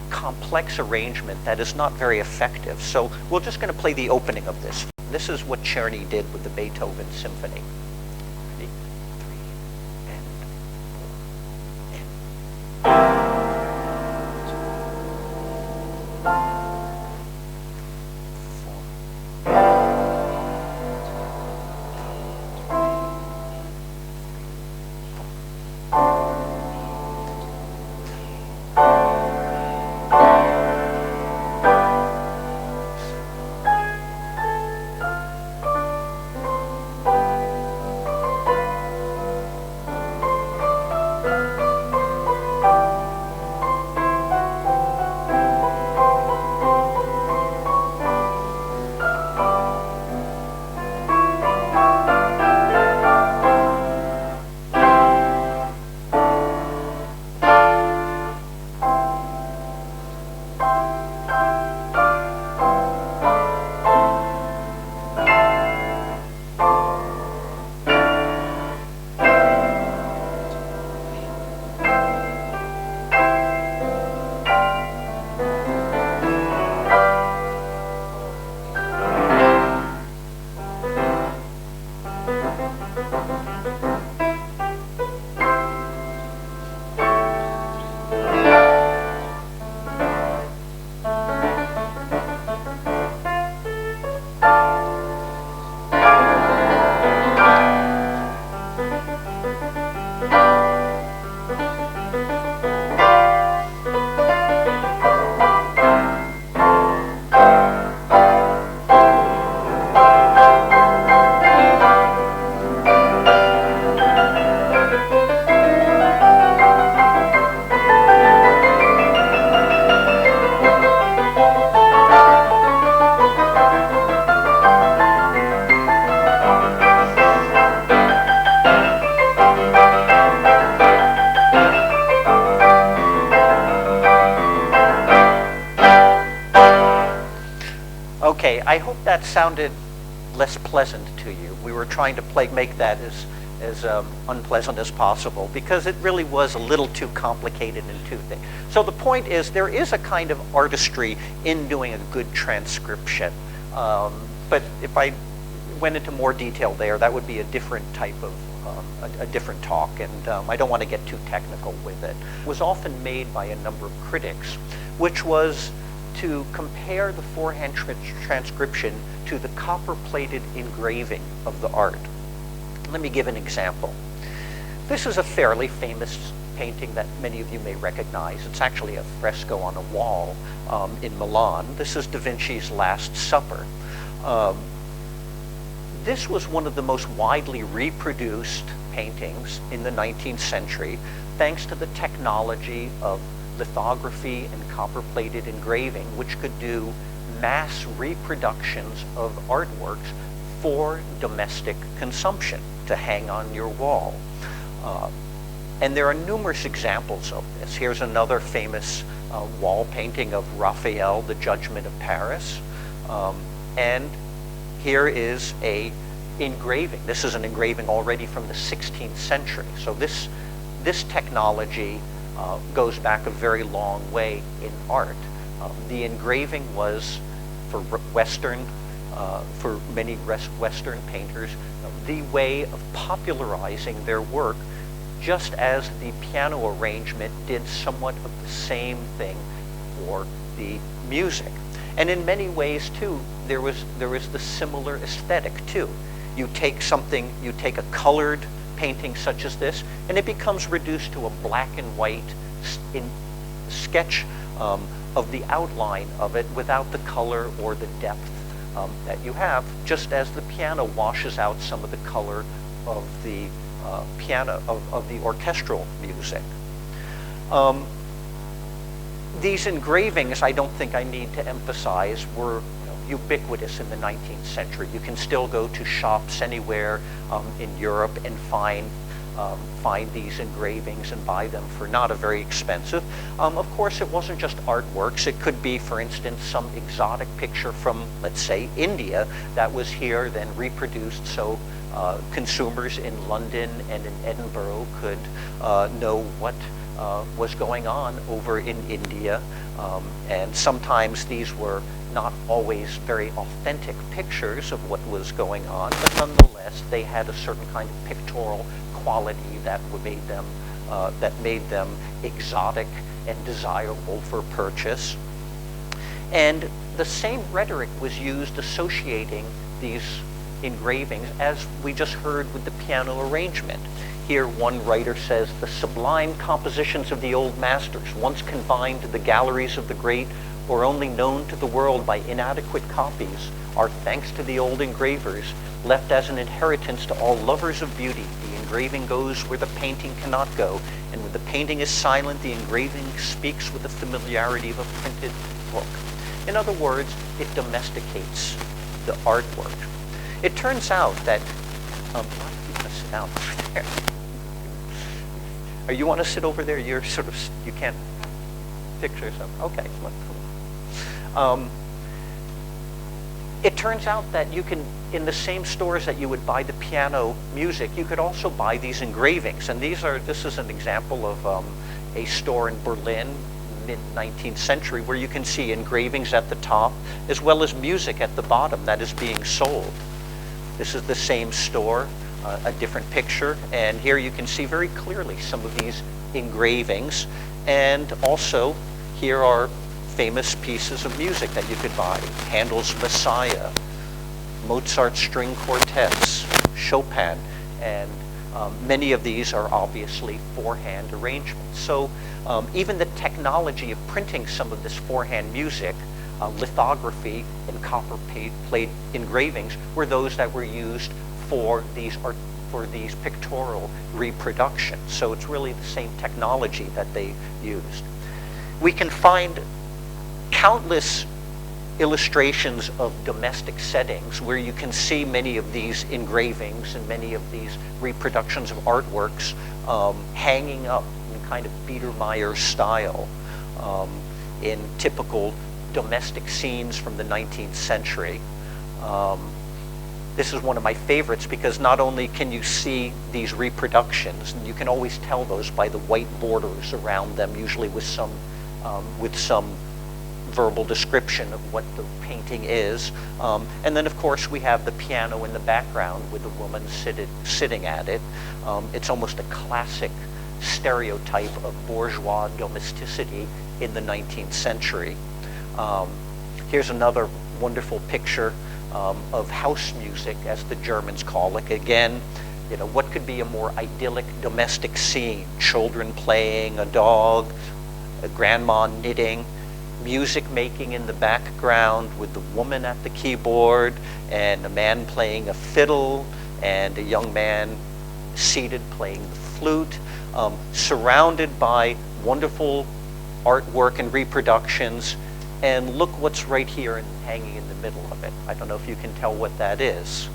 [SPEAKER 3] complex arrangement that is not very effective. So we're just going to play the opening of this. This is what Czerny did with the Beethoven Symphony. Ready? 3 and 4 and... Okay, I hope that sounded less pleasant to you. We were trying to make that as unpleasant as possible because it really was a little too complicated and too thick. So the point is there is a kind of artistry in doing a good transcription. But if I went into more detail there, that would be a different type of, a different talk, and I don't want to get too technical with it. It was often made by a number of critics, which was to compare the four-hand transcription to the copper-plated engraving of the art. Let me give an example. This is a fairly famous painting that many of you may recognize. It's actually a fresco on a wall in Milan. This is Da Vinci's Last Supper. This was one of the most widely reproduced paintings in the 19th century, thanks to the technology of lithography and copper-plated engraving, which could do mass reproductions of artworks for domestic consumption to hang on your wall. And there are numerous examples of this. Here's another famous wall painting of Raphael, The Judgment of Paris. And here is a engraving. This is an engraving already from the 16th century. So this technology goes back a very long way in art. The engraving was for many Western painters, the way of popularizing their work just as the piano arrangement did somewhat of the same thing for the music. And in many ways, too, there was the similar aesthetic, too. You take a colored painting such as this, and it becomes reduced to a black and white sketch of the outline of it without the color or the depth that you have, just as the piano washes out some of the color of the of the orchestral music. These engravings, I don't think I need to emphasize, were ubiquitous in the 19th century. You can still go to shops anywhere in Europe and find these engravings and buy them for not a very expensive. Of course, it wasn't just artworks. It could be, for instance, some exotic picture from, let's say, India that was here, then reproduced so consumers in London and in Edinburgh could know what was going on over in India. And sometimes these were not always very authentic pictures of what was going on, but nonetheless, they had a certain kind of pictorial quality that made them exotic and desirable for purchase. And the same rhetoric was used associating these engravings as we just heard with the piano arrangement. Here one writer says, "The sublime compositions of the old masters, once confined to the galleries of the great, or only known to the world by inadequate copies, are, thanks to the old engravers, left as an inheritance to all lovers of beauty. The engraving goes where the painting cannot go, and when the painting is silent, the engraving speaks with the familiarity of a printed book." In other words, it domesticates the artwork. It turns out that, a lot of people want to sit down over there. Or you want to sit over there? You're sort of, you can't picture yourself. Okay, it turns out that you can, in the same stores that you would buy the piano music, you could also buy these engravings. And this is an example of a store in Berlin, mid-19th century, where you can see engravings at the top, as well as music at the bottom that is being sold. This is the same store, a different picture, and here you can see very clearly some of these engravings. And also, here are famous pieces of music that you could buy: Handel's Messiah, Mozart's string quartets, Chopin, and many of these are obviously four-hand arrangements. So even the technology of printing some of this four-hand music, lithography and copper plate engravings, were those that were used for these pictorial reproductions. So it's really the same technology that they used. We can find countless illustrations of domestic settings where you can see many of these engravings and many of these reproductions of artworks hanging up in kind of Biedermeier style in typical domestic scenes from the 19th century. This is one of my favorites because not only can you see these reproductions, and you can always tell those by the white borders around them, usually with some verbal description of what the painting is. And then, of course, we have the piano in the background with the woman sitting at it. It's almost a classic stereotype of bourgeois domesticity in the 19th century. Here's another wonderful picture of house music, as the Germans call it. Again, what could be a more idyllic domestic scene? Children playing, a dog, a grandma knitting, music making in the background with the woman at the keyboard, and a man playing a fiddle, and a young man seated playing the flute, surrounded by wonderful artwork and reproductions. And look what's right here and hanging in the middle of it. I don't know if you can tell what that is.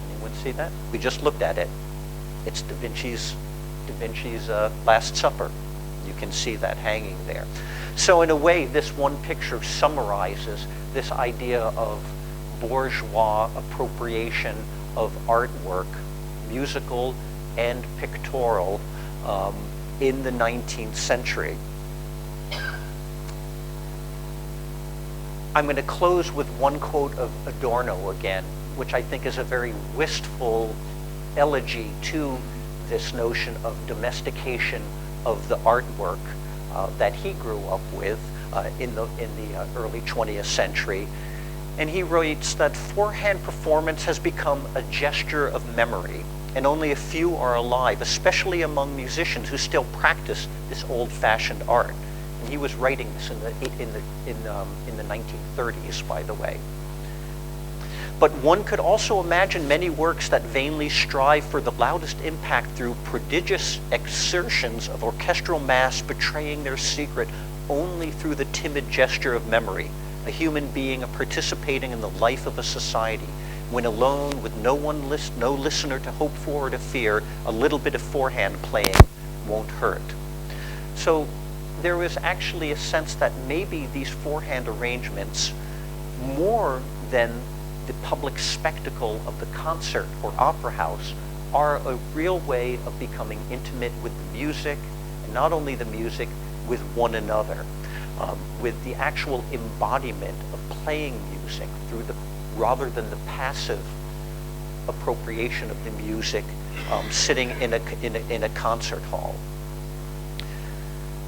[SPEAKER 3] Anyone see that? We just looked at it. It's Da Vinci's Last Supper. You can see that hanging there. So in a way, this one picture summarizes this idea of bourgeois appropriation of artwork, musical and pictorial, in the 19th century. I'm going to close with one quote of Adorno again, which I think is a very wistful elegy to this notion of domestication of the artwork that he grew up with in the early 20th century. And he writes that four-hand performance has become a gesture of memory, and only a few are alive, especially among musicians who still practice this old-fashioned art. And he was writing this in the 1930s, by the way. But one could also imagine many works that vainly strive for the loudest impact through prodigious exertions of orchestral mass betraying their secret only through the timid gesture of memory, a human being participating in the life of a society. When alone, with no listener to hope for or to fear, a little bit of forehand playing won't hurt. So there was actually a sense that maybe these forehand arrangements, more than the public spectacle of the concert or opera house, are a real way of becoming intimate with the music, and not only the music, with one another, with the actual embodiment of playing music through rather than the passive appropriation of the music sitting in a concert hall.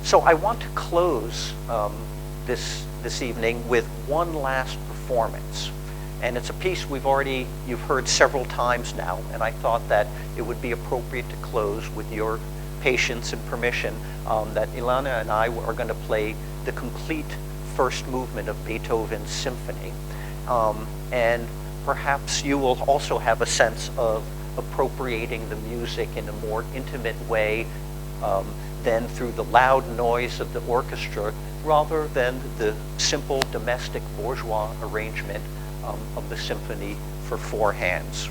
[SPEAKER 3] So I want to close this evening with one last performance. And it's a piece you've heard several times now, and I thought that it would be appropriate to close with your patience and permission that Ilana and I are going to play the complete first movement of Beethoven's symphony. And perhaps you will also have a sense of appropriating the music in a more intimate way than through the loud noise of the orchestra, rather than the simple domestic bourgeois arrangement of the symphony for four hands.